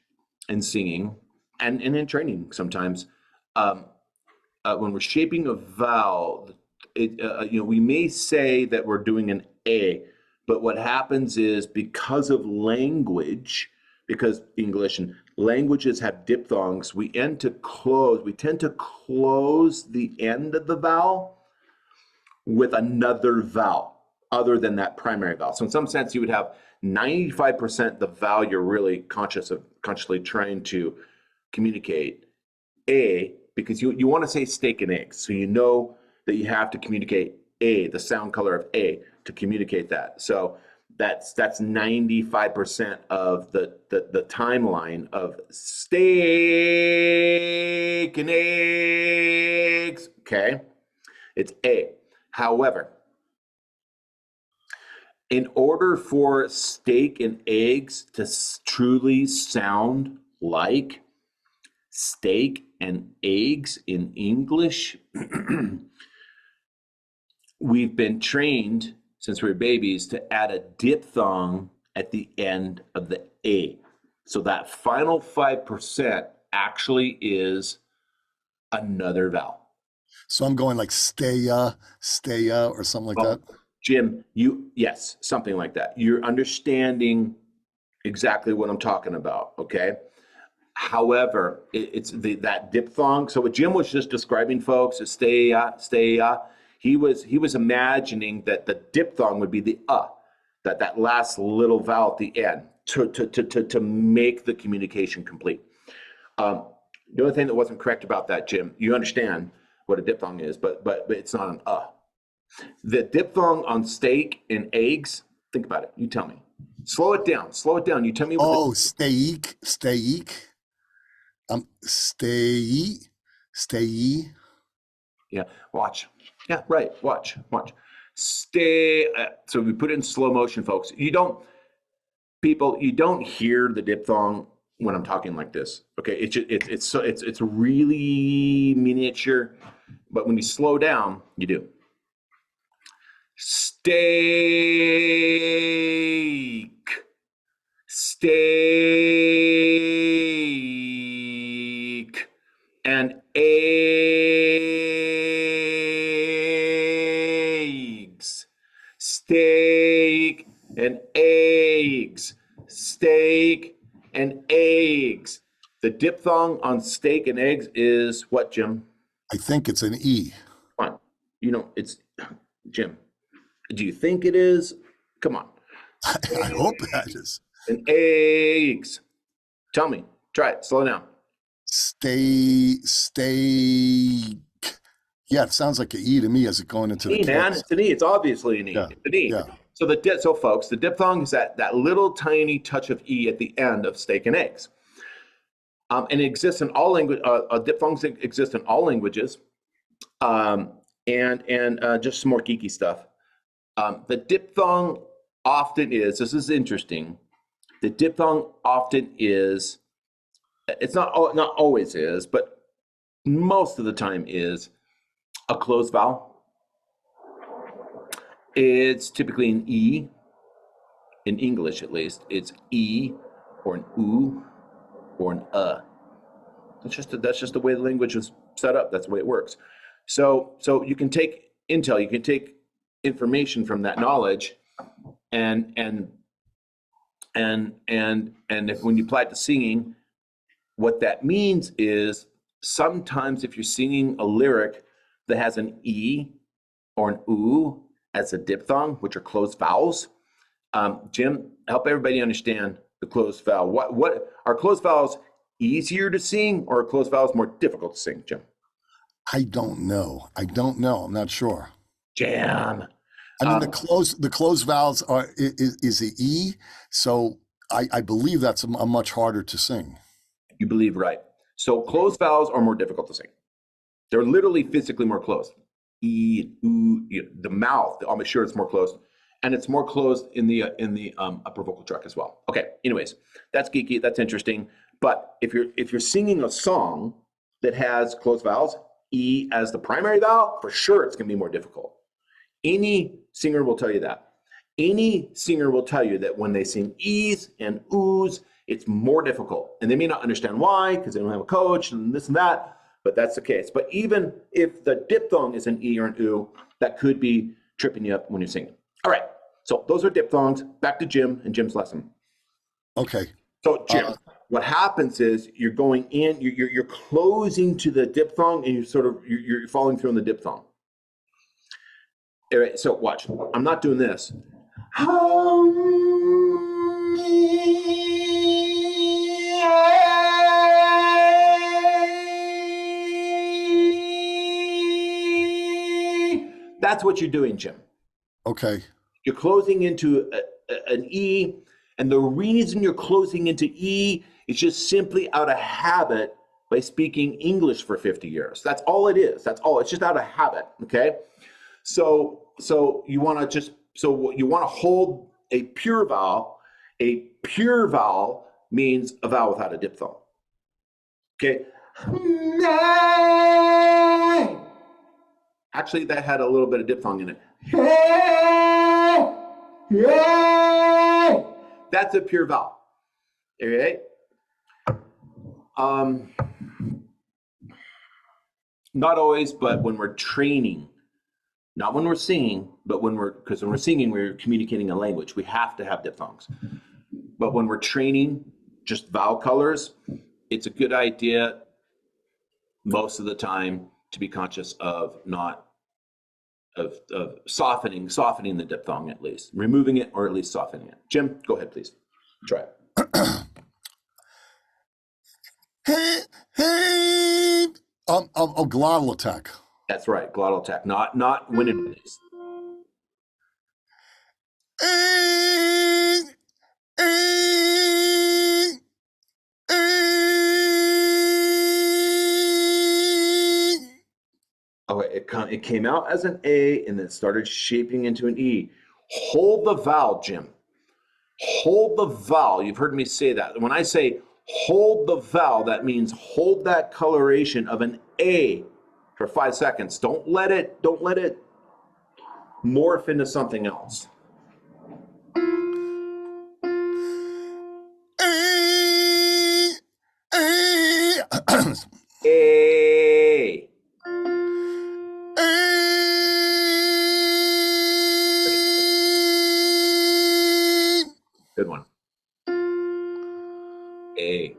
and singing, and in training sometimes, when we're shaping a vowel, we may say that we're doing an A, but what happens is because of language, because English and languages have diphthongs, we tend to close the end of the vowel with another vowel other than that primary vowel. So in some sense, you would have 95% the vowel you're really consciously trying to communicate A, because you want to say steak and eggs. So you know that you have to communicate A, the sound color of A, to communicate that. So that's 95% of the timeline of steak and eggs. Okay, it's A. However, in order for steak and eggs to truly sound like steak and eggs in English, we've been trained since we were babies to add a diphthong at the end of the A. So that final 5% actually is another vowel. So I'm going like staya, or something like that. Jim, yes, something like that. You're understanding exactly what I'm talking about, okay? However, it's that diphthong. So what Jim was just describing, folks, is staya. He was imagining that the diphthong would be the that last little vowel at the end to make the communication complete. The only thing that wasn't correct about that, Jim, you understand what a diphthong is, but it's not an The diphthong on steak and eggs, think about it. You tell me. Slow it down. You tell me. Steak. Stay. Yeah, watch. Yeah, right. Watch. Stay. So we put it in slow motion, folks. You don't hear the diphthong when I'm talking like this. Okay, it's really miniature, but when you slow down, you do. Steak and eggs. Steak and eggs. Steak and eggs. The diphthong on steak and eggs is what, Jim? I think it's an E. Fine. It's Jim. Do you think it is? Come on. I hope that is. And eggs. Tell me. Try it. Slow down. Steak. Yeah, it sounds like an E to me as it going into the E, man. It's an E. It's obviously an E. Yeah. It's an E. Yeah. So folks, the diphthong is that little tiny touch of E at the end of steak and eggs. And it exists in all language. Diphthongs exist in all languages. And just some more geeky stuff. The diphthong often is, this is interesting, the diphthong often is, it's not always is, but most of the time is a closed vowel. It's typically an E, in English at least. It's E or an U or an That's just the way the language is set up. That's the way it works. So you can take intel, you can take information from that knowledge, and if when you apply it to singing, what that means is sometimes if you're singing a lyric that has an E or an U as a diphthong, which are closed vowels, Jim, help everybody understand the closed vowel. What are closed vowels easier to sing, or are closed vowels more difficult to sing, Jim? I don't know. I'm not sure. Jam. I mean, the closed vowels is the E, so I believe that's a much harder to sing. You believe right. So closed vowels are more difficult to sing. They're literally physically more closed. E, U, the mouth, I'm sure it's more closed, and it's more closed in the upper vocal tract as well. Okay. Anyways, that's geeky. That's interesting. But if you're singing a song that has closed vowels, E as the primary vowel, for sure it's going to be more difficult. Any singer will tell you that. Any singer will tell you that when they sing E's and Oo's, it's more difficult. And they may not understand why, because they don't have a coach and this and that, but that's the case. But even if the diphthong is an E or an U, that could be tripping you up when you're singing. All right, so those are diphthongs. Back to Jim and Jim's lesson. Okay. So Jim, what happens is you're going in, you're closing to the diphthong, and you're following through on the diphthong. All right, so watch. I'm not doing this. That's what you're doing, Jim. Okay. You're closing into an E, and the reason you're closing into E is just simply out of habit by speaking English for 50 years. That's all it is. That's all. It's just out of habit, okay? So you want to hold a pure vowel. A pure vowel means a vowel without a diphthong. Okay? Actually, that had a little bit of diphthong in it. That's a pure vowel. Okay? Not always, but when we're training, not when we're singing, but because when we're singing, we're communicating a language. We have to have diphthongs. But when we're training just vowel colors, it's a good idea most of the time to be conscious of softening the diphthong, at least removing it or at least softening it. Jim, go ahead, please. Try it. Glottal attack. That's right, glottal attack, not when it is. Okay, it came out as an A and then started shaping into an E. Hold the vowel, Jim. Hold the vowel. You've heard me say that. When I say hold the vowel, that means hold that coloration of an A for 5 seconds. Don't let it morph into something else. A. Good one. A.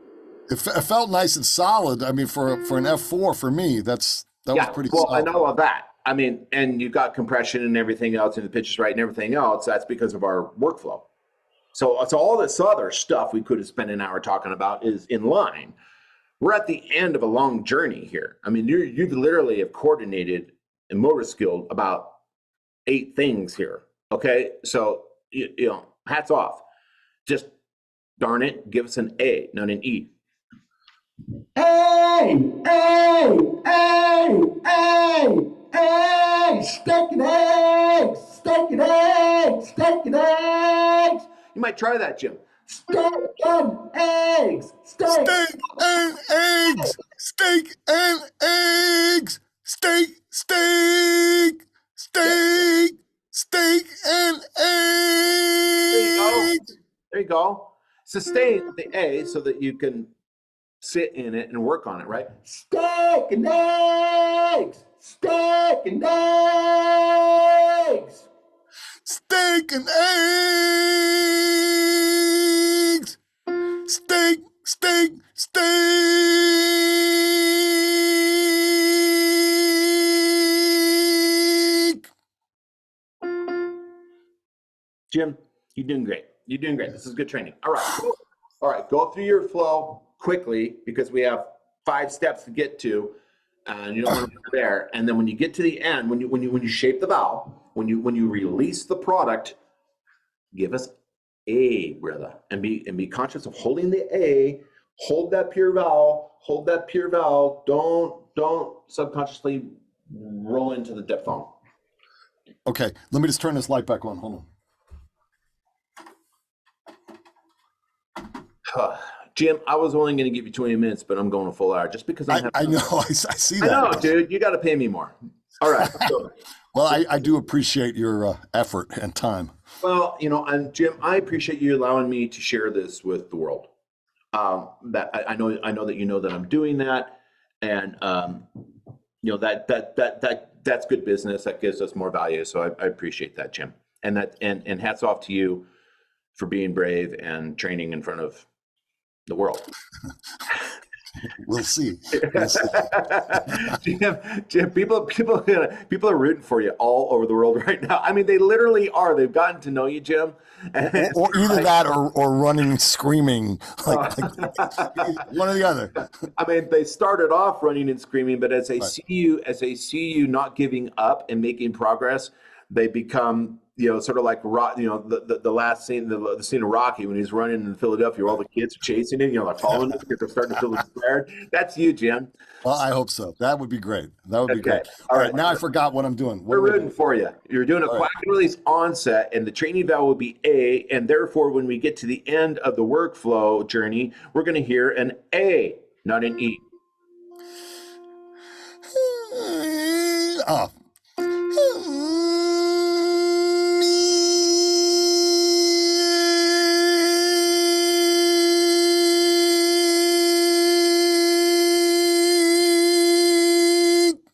It felt nice and solid. I mean, for an F4 for me, that was pretty solid. I know of that. I mean, and you've got compression and everything else, and the pitch is right and everything else. That's because of our workflow. So all this other stuff we could have spent an hour talking about is in line. We're at the end of a long journey here. I mean, you literally have coordinated and motor skilled about 8 things here. Okay, so you know, hats off. Just darn it, give us an A, not an E. A, steak and eggs, steak and eggs, steak and eggs. You might try that, Jim. Steak and eggs, steak and eggs, steak and eggs, steak and eggs. There you go. Sustain the A so that you can sit in it and work on it, right? Steak and eggs! Steak and eggs! Steak and eggs! Steak! Jim, you're doing great. You're doing great. This is good training. All right. Go through your flow quickly because we have 5 steps to get to, and you don't want to be there. And then when you get to the end, when you shape the vowel, when you release the product, give us A, brother, and be conscious of holding the A. Hold that pure vowel. Hold that pure vowel. Don't subconsciously roll into the diphthong. Okay, let me just turn this light back on. Hold on. Jim, I was only going to give you 20 minutes, but I'm going a full hour just because I know. I see that. I know, dude. You got to pay me more. All right. Well, I do appreciate your effort and time. Well, you know, and Jim, I appreciate you allowing me to share this with the world. That I know that you know that I'm doing that, and you know that's good business. That gives us more value. So I appreciate that, Jim. And hats off to you for being brave and training in front of the world. We'll see. We'll see. Jim, people are rooting for you all over the world right now. I mean, they literally are. They've gotten to know you, Jim. Or either that or running and screaming, like one or the other. I mean, they started off running and screaming, but as they Right. see you not giving up and making progress, they become, sort of like the last scene, the scene of Rocky when he's running in Philadelphia, where all the kids are chasing him, they're following him because they're starting to feel inspired. That's you, Jim. Well, I hope so. That would be great. That would be Okay. great. All right, now I forgot what I'm doing. We're rooting for you. You're doing a quack and release onset, and the training vowel will be A, and therefore when we get to the end of the workflow journey, we're going to hear an A, not an E. Oh.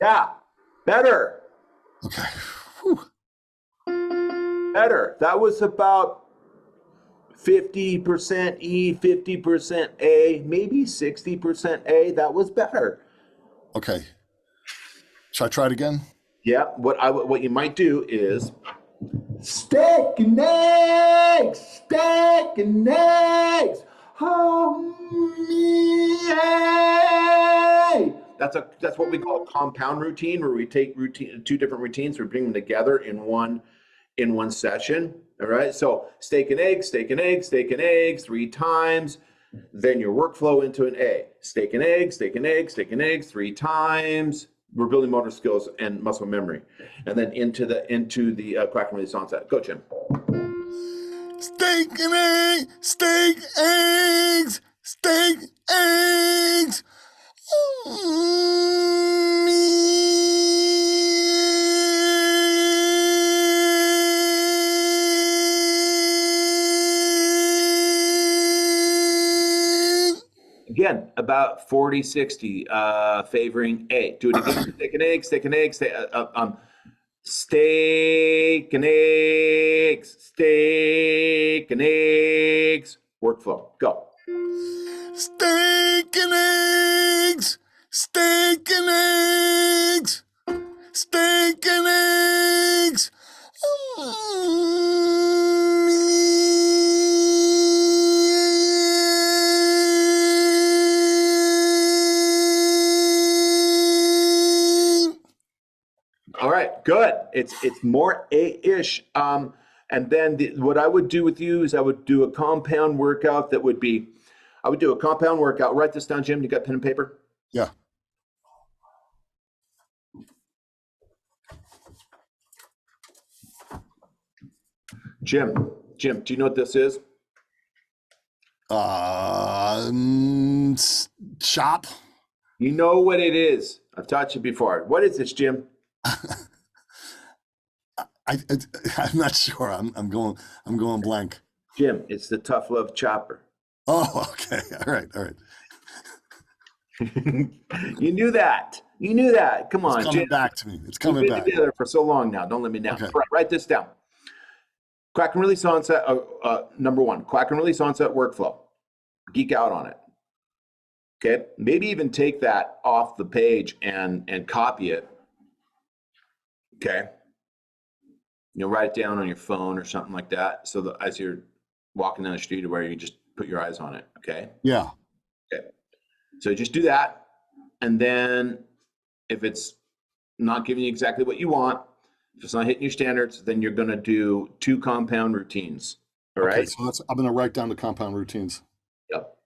Yeah, better. Okay. Whew. Better. That was about 50% E, 50% A, maybe 60% A. That was better. Okay. Should I try it again? Yeah. What you might do is steak and eggs, steak and eggs. Oh, yeah. That's what we call a compound routine, where we take two different routines, we bring them together in one session. All right. So steak and eggs, steak and eggs, steak and eggs 3 times. Then your workflow into an A. Steak and eggs, steak and eggs, steak and eggs 3 times. We're building motor skills and muscle memory, and then into the quack and release onset. Go, Jim. Steak and eggs, steak, eggs, steak, eggs. Again, about 40-60, favoring A. Do it again. Steak and eggs, steak and eggs, steak and eggs, steak and eggs. Workflow. Go. Steak and eggs, steak and eggs, steak and eggs. All right, good. It's more A-ish. And then what I would do with you is I would do a compound workout that would be, I would do a compound workout. Write this down, Jim. You got pen and paper? Yeah. Jim, do you know what this is? Shop. You know what it is. I've taught you before. What is this, Jim? I'm not sure. I'm going blank. Jim, it's the tough love chopper. Oh, okay. All right. You knew that. Come on, It's coming Jim. back to me. It's coming We've been back. together for so long now. Don't let me down. Okay. All right, write this down. Quack and release onset. Number 1, quack and release onset workflow. Geek out on it. Okay. Maybe even take that off the page and copy it. Okay. Write it down on your phone or something like that. So that as you're walking down the street, where you just put your eyes on it. Okay. Yeah. Okay. So just do that. And then if it's not giving you exactly what you want, if it's not hitting your standards, then you're going to do 2 compound routines. All right. So I'm going to write down the compound routines. Yep.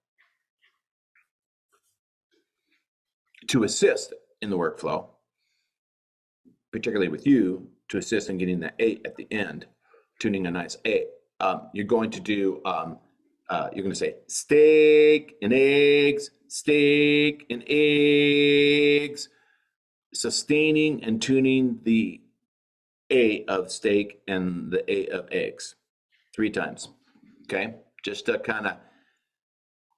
To assist in the workflow, particularly with you, to assist in getting that A at the end, tuning a nice A. You're going to do, you're going to say steak and eggs, sustaining and tuning the A of steak and the A of eggs 3 times. Okay. Just to kind of,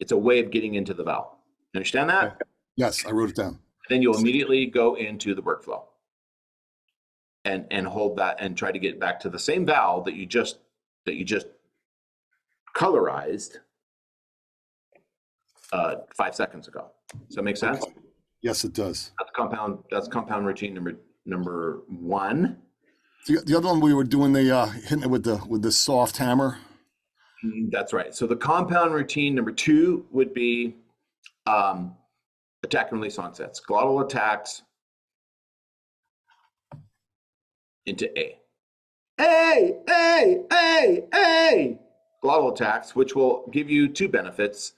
it's a way of getting into the vowel. You understand that? Okay. Yes, I wrote it down. Then you'll immediately go into the workflow and hold that and try to get back to the same vowel that you just colorized. 5 seconds ago. Does that make sense? Okay. Yes, it does. That's compound routine number 1. The other one we were doing the hitting it with the soft hammer. That's right. So the compound routine number 2 would be attack and release onsets. Glottal attacks into A. A, A, A, A. Glottal attacks, which will give you 2 benefits.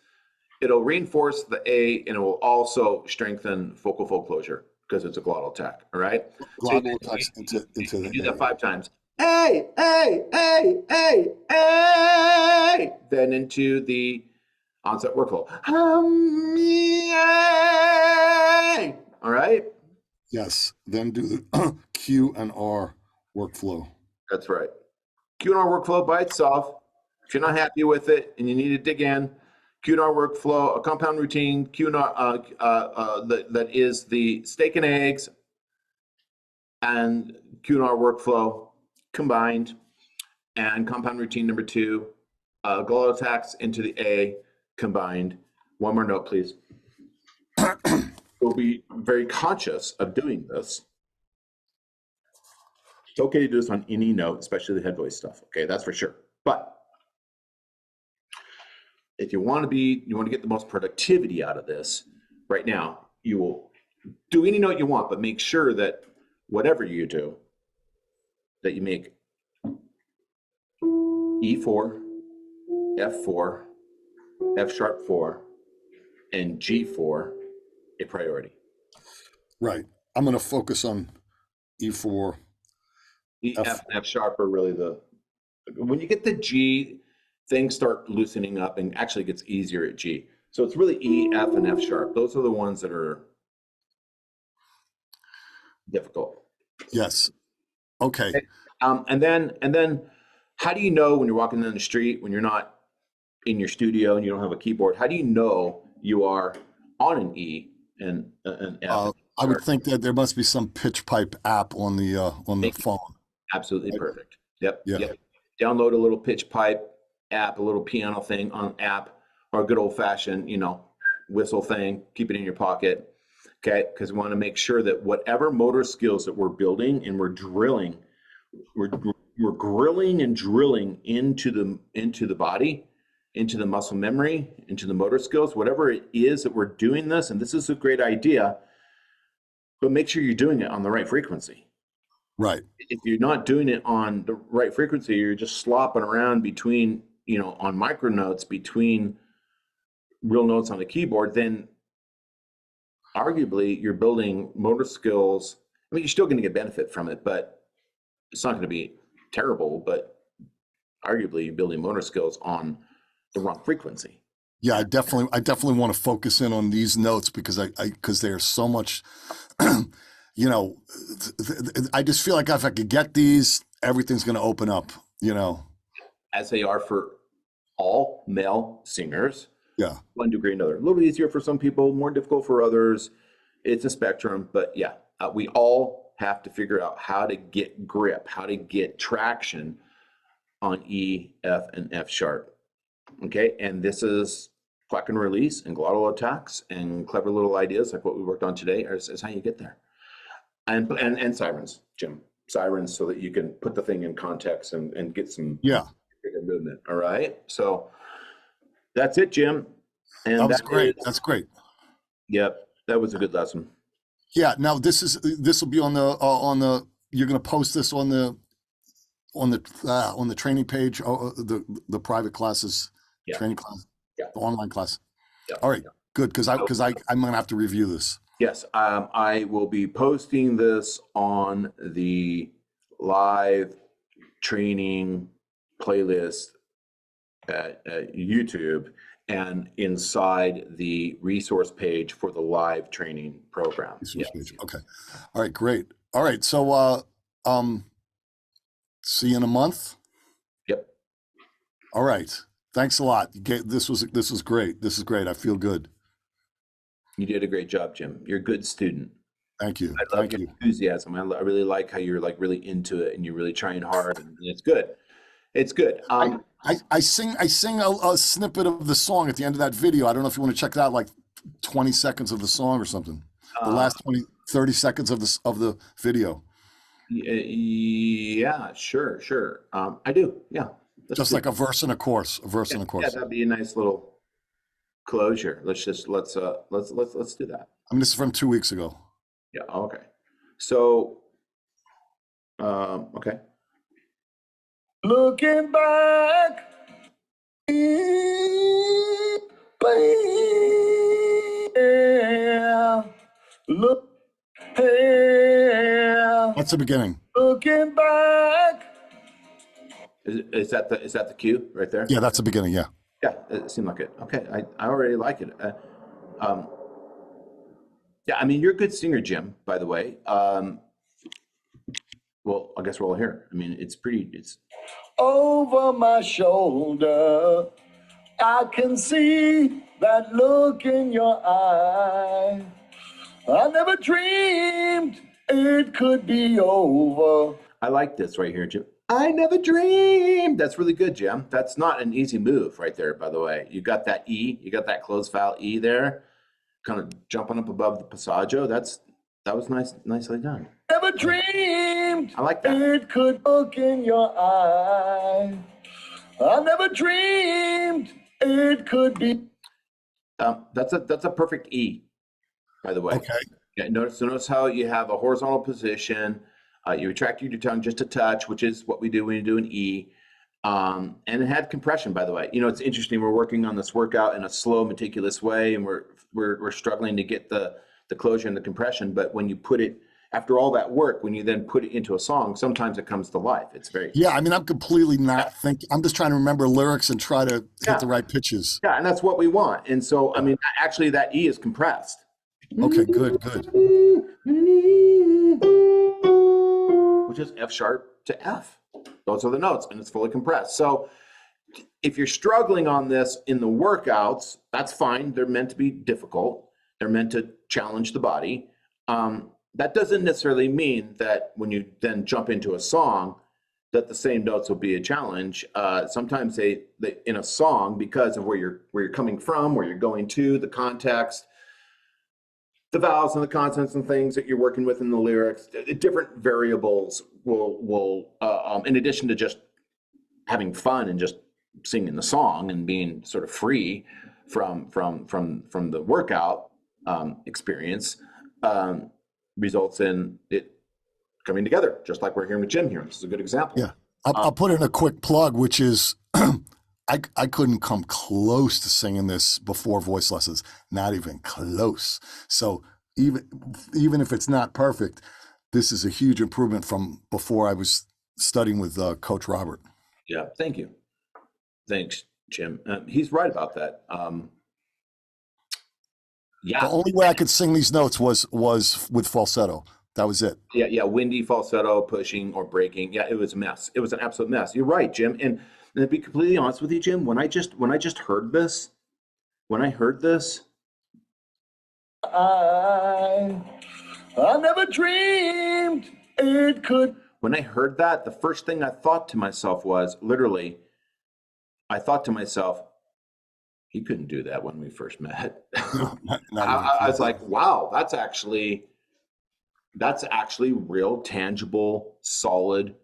It'll reinforce the A, and it will also strengthen focal fold closure because it's a glottal attack. All right. Glottal attacks into you do that 5 times. A, A, A, A, A. Then into the onset workflow. All right. Yes. Then do the Q and R workflow. That's right. Q and R workflow by itself. If you're not happy with it and you need to dig in, Q and R workflow, a compound routine, Q and R that is the steak and eggs and Q and R workflow combined, and compound routine number 2, glottal attacks into the A combined. One more note, please. We'll be very conscious of doing this. It's okay to do this on any note, especially the head voice stuff. Okay, that's for sure. But if you want to get the most productivity out of this right now, you will do any note you want, but make sure that whatever you do, that you make E4, F4, F sharp 4, and G4 a priority. Right. I'm going to focus on E4. E, F, and F sharp are really when you get the G, things start loosening up and actually gets easier at G. So it's really E, F, and F sharp. Those are the ones that are difficult. Yes. Okay. And then how do you know when you're walking down the street, when you're not in your studio and you don't have a keyboard, how do you know you are on an E and an F? I would think that there must be some pitch pipe app on the phone. Absolutely perfect. Yep. Yeah. Yep. Download a little pitch pipe app, a little piano thing on app, or a good old fashioned, whistle thing. Keep it in your pocket. Okay. Because we want to make sure that whatever motor skills that we're building and we're drilling, we're grilling and drilling into the body, into the muscle memory, into the motor skills, whatever it is that we're doing this. And this is a great idea, but make sure you're doing it on the right frequency. Right. If you're not doing it on the right frequency, you're just slopping around between, on micronotes, between real notes on the keyboard, then arguably you're building motor skills. I mean, you're still going to get benefit from it, but it's not going to be terrible, but arguably you're building motor skills on the wrong frequency. Yeah, I definitely want to focus in on these notes because because there's so much, I just feel like if I could get these, everything's going to open up, As they are for all male singers. Yeah. One degree or another. A little easier for some people, more difficult for others. It's a spectrum, but yeah, we all have to figure out how to get grip, how to get traction on E, F, and F sharp. Okay, and this is quack and release and glottal attacks and clever little ideas like what we worked on today is how you get there. And sirens, Jim. Sirens so that you can put the thing in context and get some movement. All right. So that's it, Jim. And that was great. That's great. Yep. That was a good lesson. Yeah. Now this will be on the you're going to post this on the training page, the private classes, training class, the online class. Yeah. All right. Good. Cause I'm going to have to review this. Yes. I will be posting this on the live training playlist at YouTube and inside the resource page for the live training program. Okay. All right, great. All right. So, see you in a month. Yep. All right. Thanks a lot. This was great. This is great. I feel good. You did a great job, Jim. You're a good student. Thank you. I love your enthusiasm. I really like how you're like really into it and you're really trying hard, and it's good. It's good. I sing a snippet of the song at the end of that video. I don't know if you want to check it out, like 20 seconds of the song or something. The last 30 seconds of the video. Yeah, sure. I do. Yeah. Just like a verse and a chorus, Yeah, that'd be a nice little closure. Let's do that. I mean, this is from 2 weeks ago. Yeah. Okay. So, okay. Looking back, look here. That's the beginning. Looking back. Is that the cue right there? Yeah, that's the beginning. Yeah. Yeah, it seemed like it. Okay, I already like it. Yeah, I mean, you're a good singer, Jim, by the way. Well, I guess we're all here. I mean, it's over my shoulder. I can see that look in your eye. I never dreamed it could be over. I like this right here, Jim. I never dreamed. That's really good, Jim. That's not an easy move right there, by the way. You got that E, you got that closed vowel E there, kind of jumping up above the passaggio. That was nicely done. Never dreamed. I like that. It could look in your eye. I never dreamed it could be. That's a perfect E, by the way. Okay. Yeah, notice how you have a horizontal position. You retracted your tongue just a touch, which is what we do when you do an E. And it had compression, by the way. You know, it's interesting. We're working on this workout in a slow, meticulous way, and we're struggling to get the closure and the compression. But when you put it, after all that work, when you then put it into a song, sometimes it comes to life. It's very I mean, I'm completely not thinking. I'm just trying to remember lyrics and try to hit the right pitches. Yeah, and that's what we want. And so, I mean, actually, that E is compressed. Okay, good. Which is F sharp to F. Those are the notes, and it's fully compressed. So if you're struggling on this in the workouts, that's fine. They're meant to be difficult. They're meant to challenge the body. That doesn't necessarily mean that when you then jump into a song, that the same notes will be a challenge. Sometimes they in a song, because of where you're coming from, where you're going to, the context, the vowels and the consonants and things that you're working with in the lyrics, different variables will in addition to just having fun and just singing the song and being sort of free from the workout experience, results in it coming together, just like we're hearing with Jim here. This is a good example. Yeah, I'll put in a quick plug, which is I couldn't come close to singing this before voice lessons, not even close. So even if it's not perfect, this is a huge improvement from before I was studying with Coach Robert. Yeah, thank you. Thanks, Jim. He's right about that. Yeah. The only way I could sing these notes was with falsetto. That was it. Yeah, windy falsetto, pushing or breaking. Yeah, it was a mess. It was an absolute mess. You're right, Jim. And to be completely honest with you, Jim, when I just heard this, I never dreamed it could. When I heard that, the first thing I thought to myself was, literally, I thought to myself, he couldn't do that when we first met. No, I was like, wow, that's actually real, tangible, solid,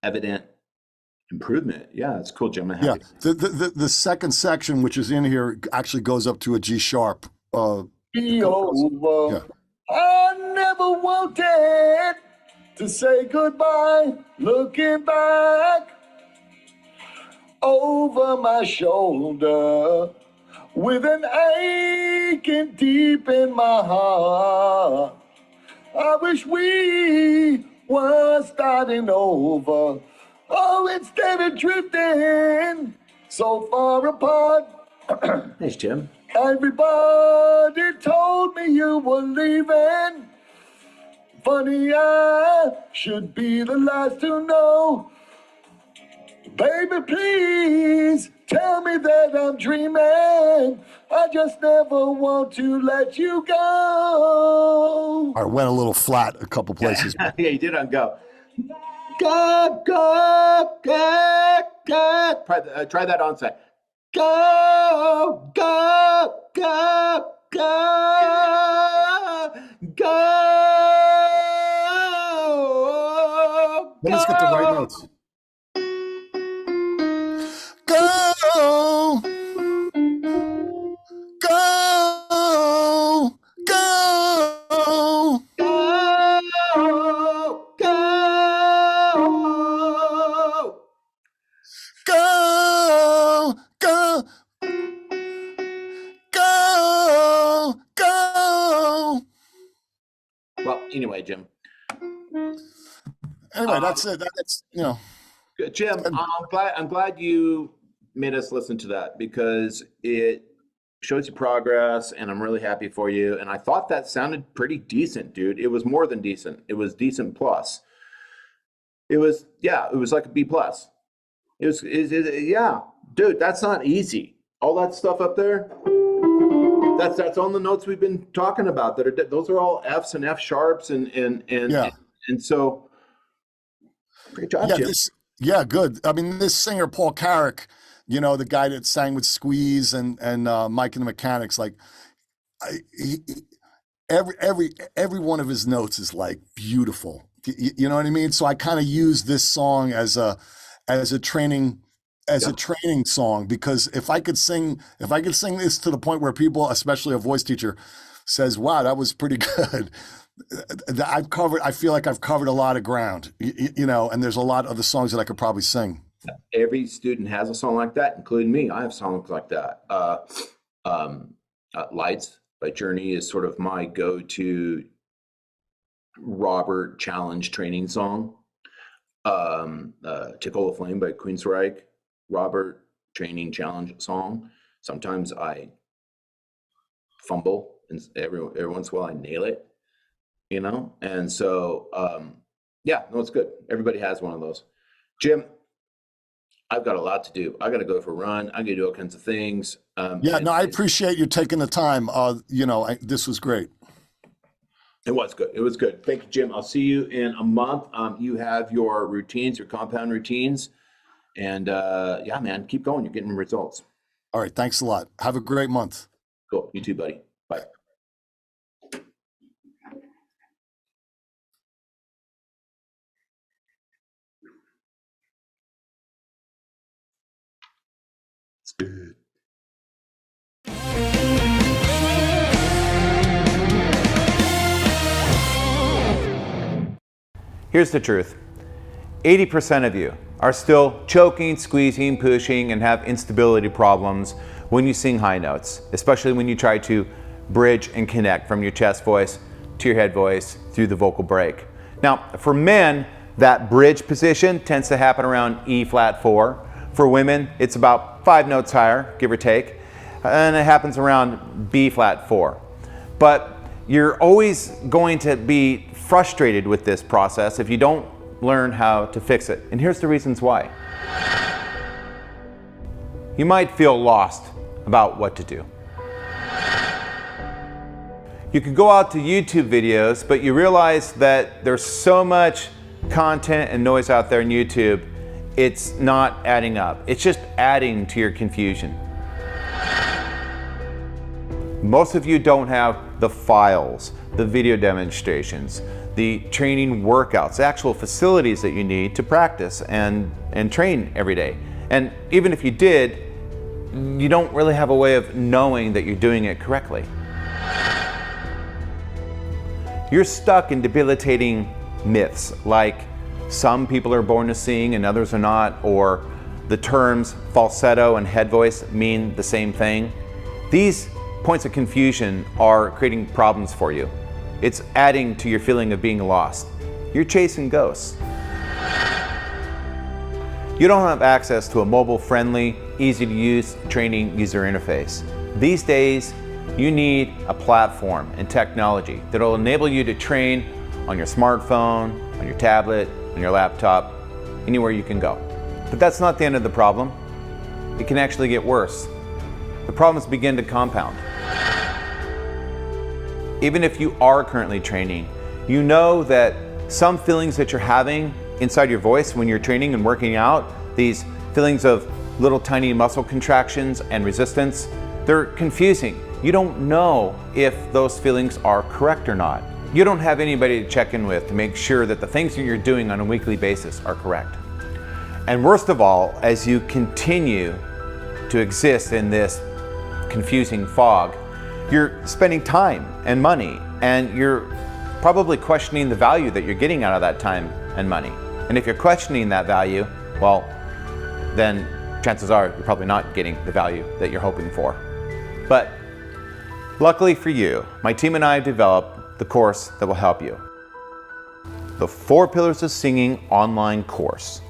evident improvement. Yeah, it's cool, Jim. Yeah, the second section, which is in here, actually goes up to a G sharp. Be over. Yeah. I never wanted to say goodbye. Looking back over my shoulder with an aching deep in my heart. I wish we were starting over. Oh, instead of drifting so far apart. Thanks, Jim. Everybody told me you were leaving. Funny, I should be the last to know. Baby, please tell me that I'm dreaming. I just never want to let you go. I went a little flat a couple places. Yeah, you did on go. Go, go, go, go. Try that onset. Go, go, go, go, go. Let us get the right notes. Go, go, go, go, go, go, go. Well, anyway, Jim. Anyway, that's it. That's, you know. Good. Jim, I'm glad you made us listen to that because it shows you progress, and I'm really happy for you. And I thought that sounded pretty decent, dude. It was more than decent. It was decent plus. It was like a B plus. Yeah, dude, that's not easy. All that stuff up there, that's on the notes we've been talking about. Those are all Fs and F sharps and so great job, Jim. Yeah, good. I mean, this singer Paul Carrick, you know, the guy that sang with Squeeze and Mike and the Mechanics, like every one of his notes is like beautiful. You know what I mean? So I kind of use this song as a training song, because if I could sing this to the point where people, especially a voice teacher, says, "Wow, that was pretty good." I feel like I've covered a lot of ground, you know, and there's a lot of the songs that I could probably sing. Every student has a song like that, including me. I have songs like that. Lights by Journey is sort of my go-to Robert challenge training song. Tickle a Flame by Queensryche, Robert training challenge song. Sometimes I fumble, and every once in a while I nail it. You know, and so it's good. Everybody has one of those. Jim, I've got a lot to do. I got to go for a run. I got to do all kinds of things. I appreciate you taking the time. This was great. It was good. It was good. Thank you, Jim. I'll see you in a month. You have your routines, your compound routines, and man, keep going. You're getting results. All right. Thanks a lot. Have a great month. Cool. You too, buddy. Bye. Good. Here's the truth. 80% of you are still choking, squeezing, pushing, and have instability problems when you sing high notes, especially when you try to bridge and connect from your chest voice to your head voice through the vocal break. Now, for men, that bridge position tends to happen around E flat 4. For women, it's about 5 notes higher, give or take, and it happens around B flat 4. But you're always going to be frustrated with this process if you don't learn how to fix it. And here's the reasons why. You might feel lost about what to do. You could go out to YouTube videos, but you realize that there's so much content and noise out there on YouTube, it's not adding up. It's just adding to your confusion. Most of you don't have the files, the video demonstrations, the training workouts, actual facilities that you need to practice and train every day. And even if you did, you don't really have a way of knowing that you're doing it correctly. You're stuck in debilitating myths like some people are born to sing and others are not, or the terms falsetto and head voice mean the same thing. These points of confusion are creating problems for you. It's adding to your feeling of being lost. You're chasing ghosts. You don't have access to a mobile-friendly, easy-to-use training user interface. These days, you need a platform and technology that will enable you to train on your smartphone, on your tablet, on your laptop, anywhere you can go. But that's not the end of the problem. It can actually get worse. The problems begin to compound. Even if you are currently training, you know that some feelings that you're having inside your voice when you're training and working out, these feelings of little tiny muscle contractions and resistance, they're confusing. You don't know if those feelings are correct or not. You don't have anybody to check in with to make sure that the things that you're doing on a weekly basis are correct. And worst of all, as you continue to exist in this confusing fog, you're spending time and money, and you're probably questioning the value that you're getting out of that time and money. And if you're questioning that value, well, then chances are you're probably not getting the value that you're hoping for. But luckily for you, my team and I have developed the course that will help you. The 4 Pillars of Singing online course.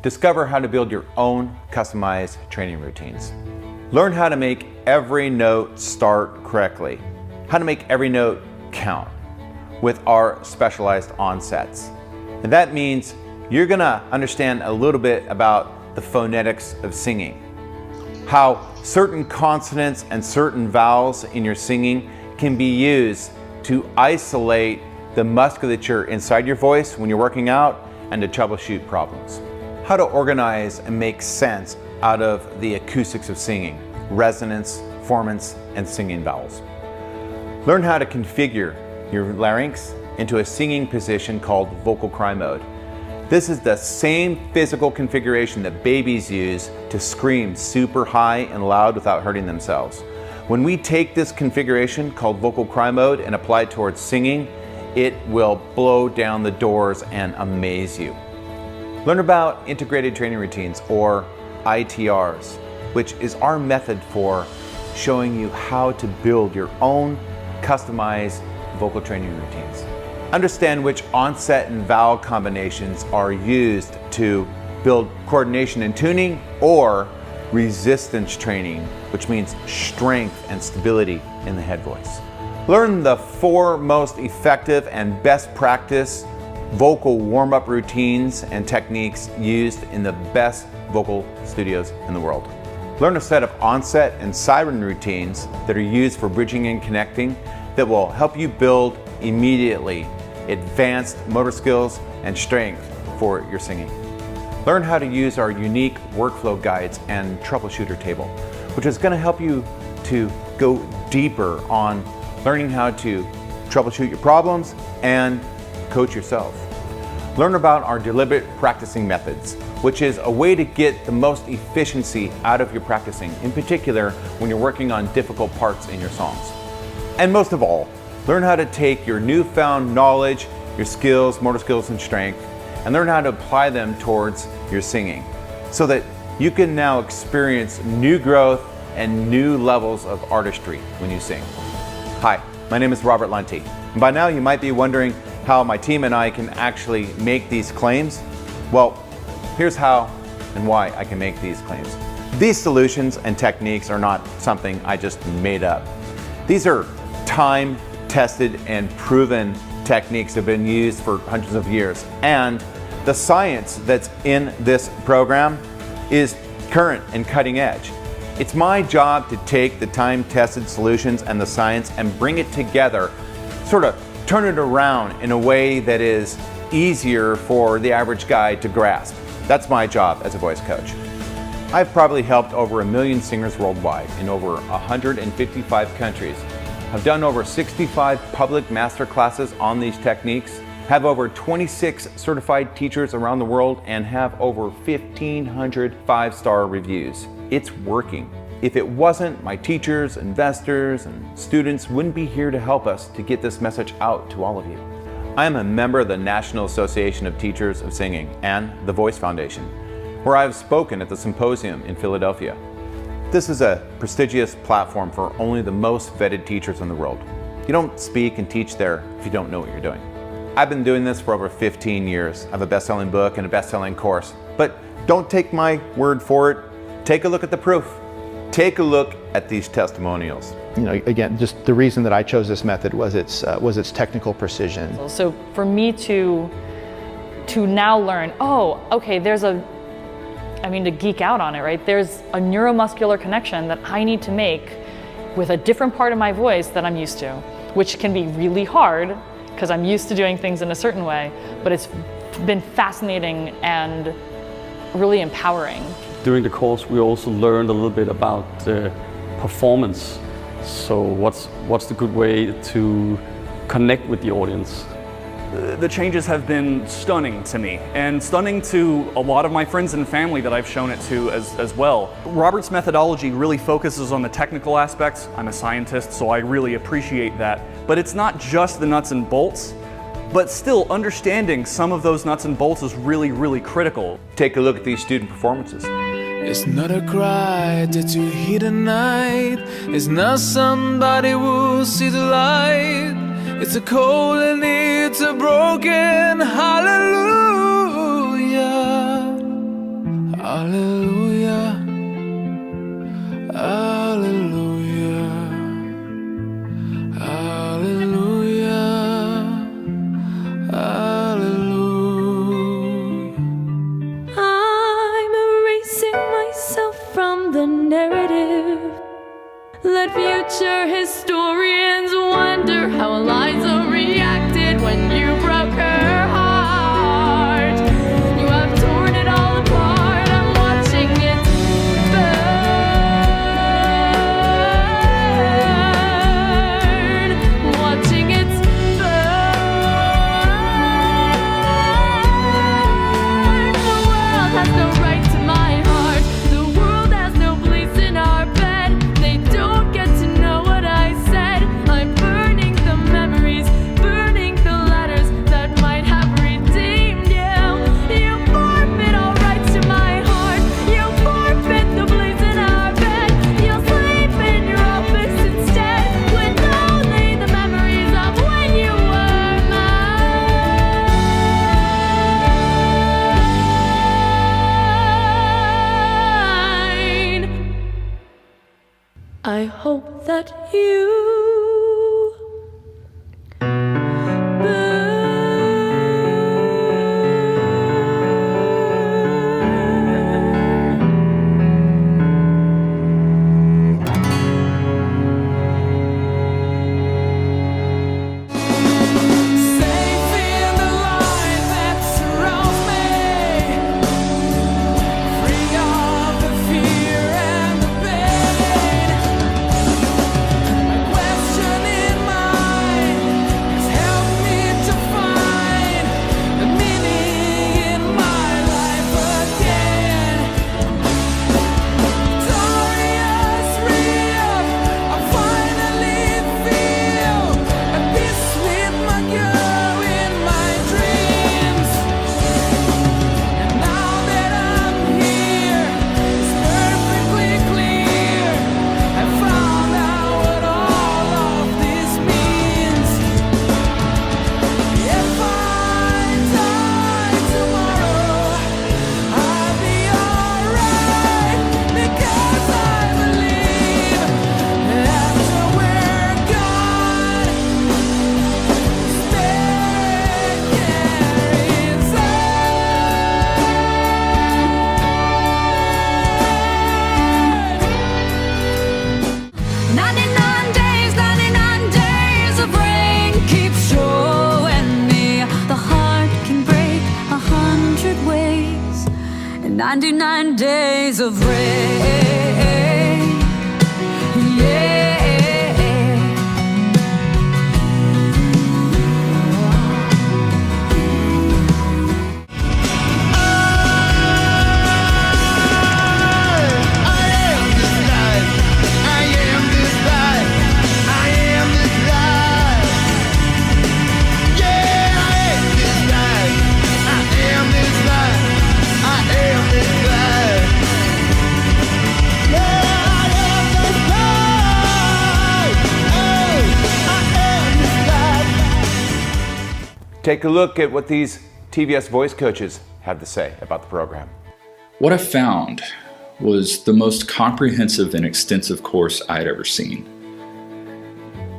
Discover how to build your own customized training routines. Learn how to make every note start correctly, how to make every note count with our specialized onsets. And that means you're gonna understand a little bit about the phonetics of singing, how certain consonants and certain vowels in your singing can be used to isolate the musculature inside your voice when you're working out and to troubleshoot problems. How to organize and make sense out of the acoustics of singing, resonance, formants, and singing vowels. Learn how to configure your larynx into a singing position called vocal cry mode. This is the same physical configuration that babies use to scream super high and loud without hurting themselves. When we take this configuration called vocal cry mode and apply it towards singing, it will blow down the doors and amaze you. Learn about integrated training routines, or ITRs, which is our method for showing you how to build your own customized vocal training routines. Understand which onset and vowel combinations are used to build coordination and tuning, or resistance training, which means strength and stability in the head voice. Learn the 4 most effective and best practice vocal warm-up routines and techniques used in the best vocal studios in the world. Learn a set of onset and siren routines that are used for bridging and connecting that will help you build immediately advanced motor skills and strength for your singing. Learn how to use our unique workflow guides and troubleshooter table, which is going to help you to go deeper on learning how to troubleshoot your problems and coach yourself. Learn about our deliberate practicing methods, which is a way to get the most efficiency out of your practicing, in particular when you're working on difficult parts in your songs. And most of all, learn how to take your newfound knowledge, your skills, motor skills and strength, and learn how to apply them towards your singing so that you can now experience new growth and new levels of artistry when you sing. Hi, my name is Robert Lunte, and by now you might be wondering how my team and I can actually make these claims. Well, here's how and why I can make these claims. These solutions and techniques are not something I just made up. These are time-tested and proven techniques that have been used for hundreds of years, and the science that's in this program is current and cutting edge. It's my job to take the time-tested solutions and the science and bring it together, sort of turn it around in a way that is easier for the average guy to grasp. That's my job as a voice coach. I've probably helped over 1 million singers worldwide in over 155 countries. I've done over 65 public master classes on these techniques, have over 26 certified teachers around the world, and have over 1,500 5-star reviews. It's working. If it wasn't, my teachers, investors, and students wouldn't be here to help us to get this message out to all of you. I am a member of the National Association of Teachers of Singing and the Voice Foundation, where I've spoken at the symposium in Philadelphia. This is a prestigious platform for only the most vetted teachers in the world. You don't speak and teach there if you don't know what you're doing. I've been doing this for over 15 years. I have a best-selling book and a best-selling course, but don't take my word for it. Take a look at the proof. Take a look at these testimonials. You know, again, just the reason that I chose this method was its technical precision. So for me to now learn, oh, okay, to geek out on it, right? There's a neuromuscular connection that I need to make with a different part of my voice that I'm used to, which can be really hard because I'm used to doing things in a certain way, but it's been fascinating and really empowering. During the course, we also learned a little bit about performance. So what's the good way to connect with the audience? The changes have been stunning to me, and stunning to a lot of my friends and family that I've shown it to as well. Robert's methodology really focuses on the technical aspects. I'm a scientist, so I really appreciate that. But it's not just the nuts and bolts, but still understanding some of those nuts and bolts is really, really critical. Take a look at these student performances. It's not a cry that you hear tonight. It's not somebody who sees the light. It's a cold and it's a broken hallelujah. Hallelujah. Hallelujah. Hallelujah. Hallelujah. I'm erasing myself from the narrative. Let future historians wonder how Eliza reacted when you broke her heart. You have torn it all apart. I'm watching it burn. Watching it burn. The world has no right to my heart. The world has no place in our bed. They don't get to know what I said. I'm burning the memories, burning the letters that might have redeemed you. You forfeit all rights to my heart. You forfeit the place in our bed. You'll sleep in your office instead, with only the memories of when you were mine. I hope that you Safe in the light that surrounds me, free of the fear and the pain. My questioning mind has helped me to find the meaning in my life again. Victorious, real, I finally feel at peace with my girl in my dreams. And now that I'm here, it's perfectly clear. I found out what all of this means. If I die tomorrow, I'll be alright, because I believe after we're gone, spirit carries on. 99 days of rain keep showing me the heart can break 100 ways. And 99 days of rain, yeah. Take a look at what these TVS voice coaches have to say about the program. What I found was the most comprehensive and extensive course I had ever seen.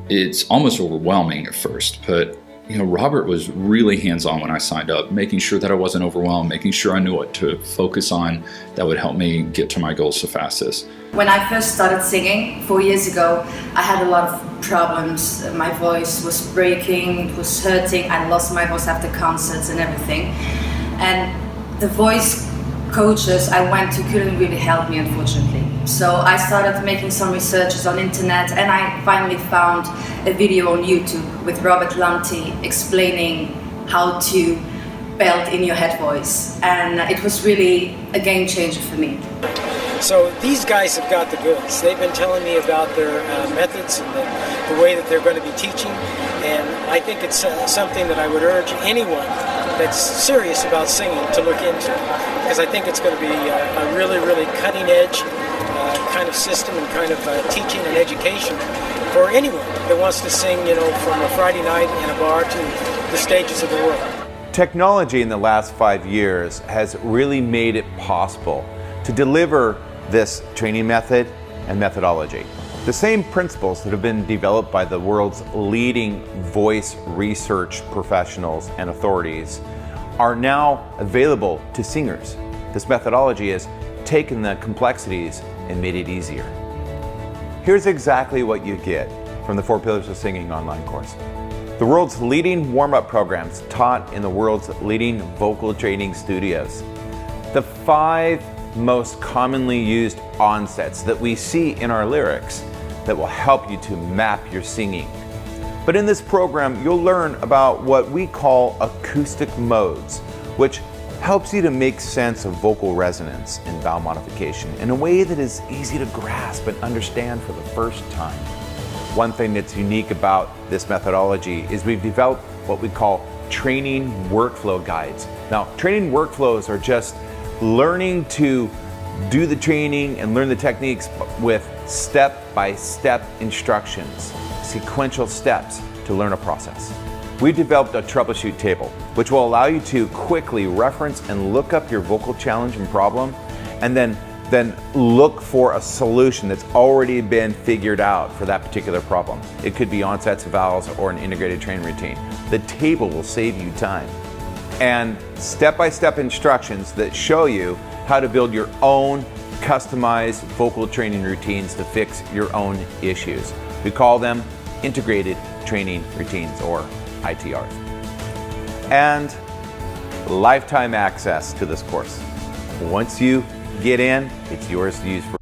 It's almost overwhelming at first, but Robert was really hands-on when I signed up, making sure that I wasn't overwhelmed, making sure I knew what to focus on that would help me get to my goals the fastest. When I first started singing 4 years ago, I had a lot of problems. My voice was breaking, it was hurting. I lost my voice after concerts and everything. And the voice coaches I went to couldn't really help me, unfortunately. So I started making some researches on internet, and I finally found a video on YouTube with Robert Lunte explaining how to belt in your head voice, and it was really a game changer for me. So these guys have got the goods. They've been telling me about their methods and the way that they're going to be teaching, and I think it's something that I would urge anyone that's serious about singing to look into, because I think it's going to be a really, really cutting edge kind of system and kind of teaching and education for anyone that wants to sing, you know, from a Friday night in a bar to the stages of the world. Technology in the last 5 years has really made it possible to deliver this training method and methodology. The same principles that have been developed by the world's leading voice research professionals and authorities are now available to singers. This methodology has taken the complexities and made it easier. Here's exactly what you get from the 4 Pillars of Singing online course. The world's leading warm-up programs taught in the world's leading vocal training studios. The 5 most commonly used onsets that we see in our lyrics that will help you to map your singing. But in this program, you'll learn about what we call acoustic modes, which helps you to make sense of vocal resonance and vowel modification in a way that is easy to grasp and understand for the first time. One thing that's unique about this methodology is we've developed what we call training workflow guides. Now, training workflows are just learning to do the training and learn the techniques with step-by-step instructions, sequential steps to learn a process. We've developed a troubleshoot table, which will allow you to quickly reference and look up your vocal challenge and problem, and then look for a solution that's already been figured out for that particular problem. It could be onsets, vowels, or an integrated training routine. The table will save you time. And step-by-step instructions that show you how to build your own customized vocal training routines to fix your own issues. We call them integrated training routines, or ITRs. And lifetime access to this course. Once you get in, it's yours to use for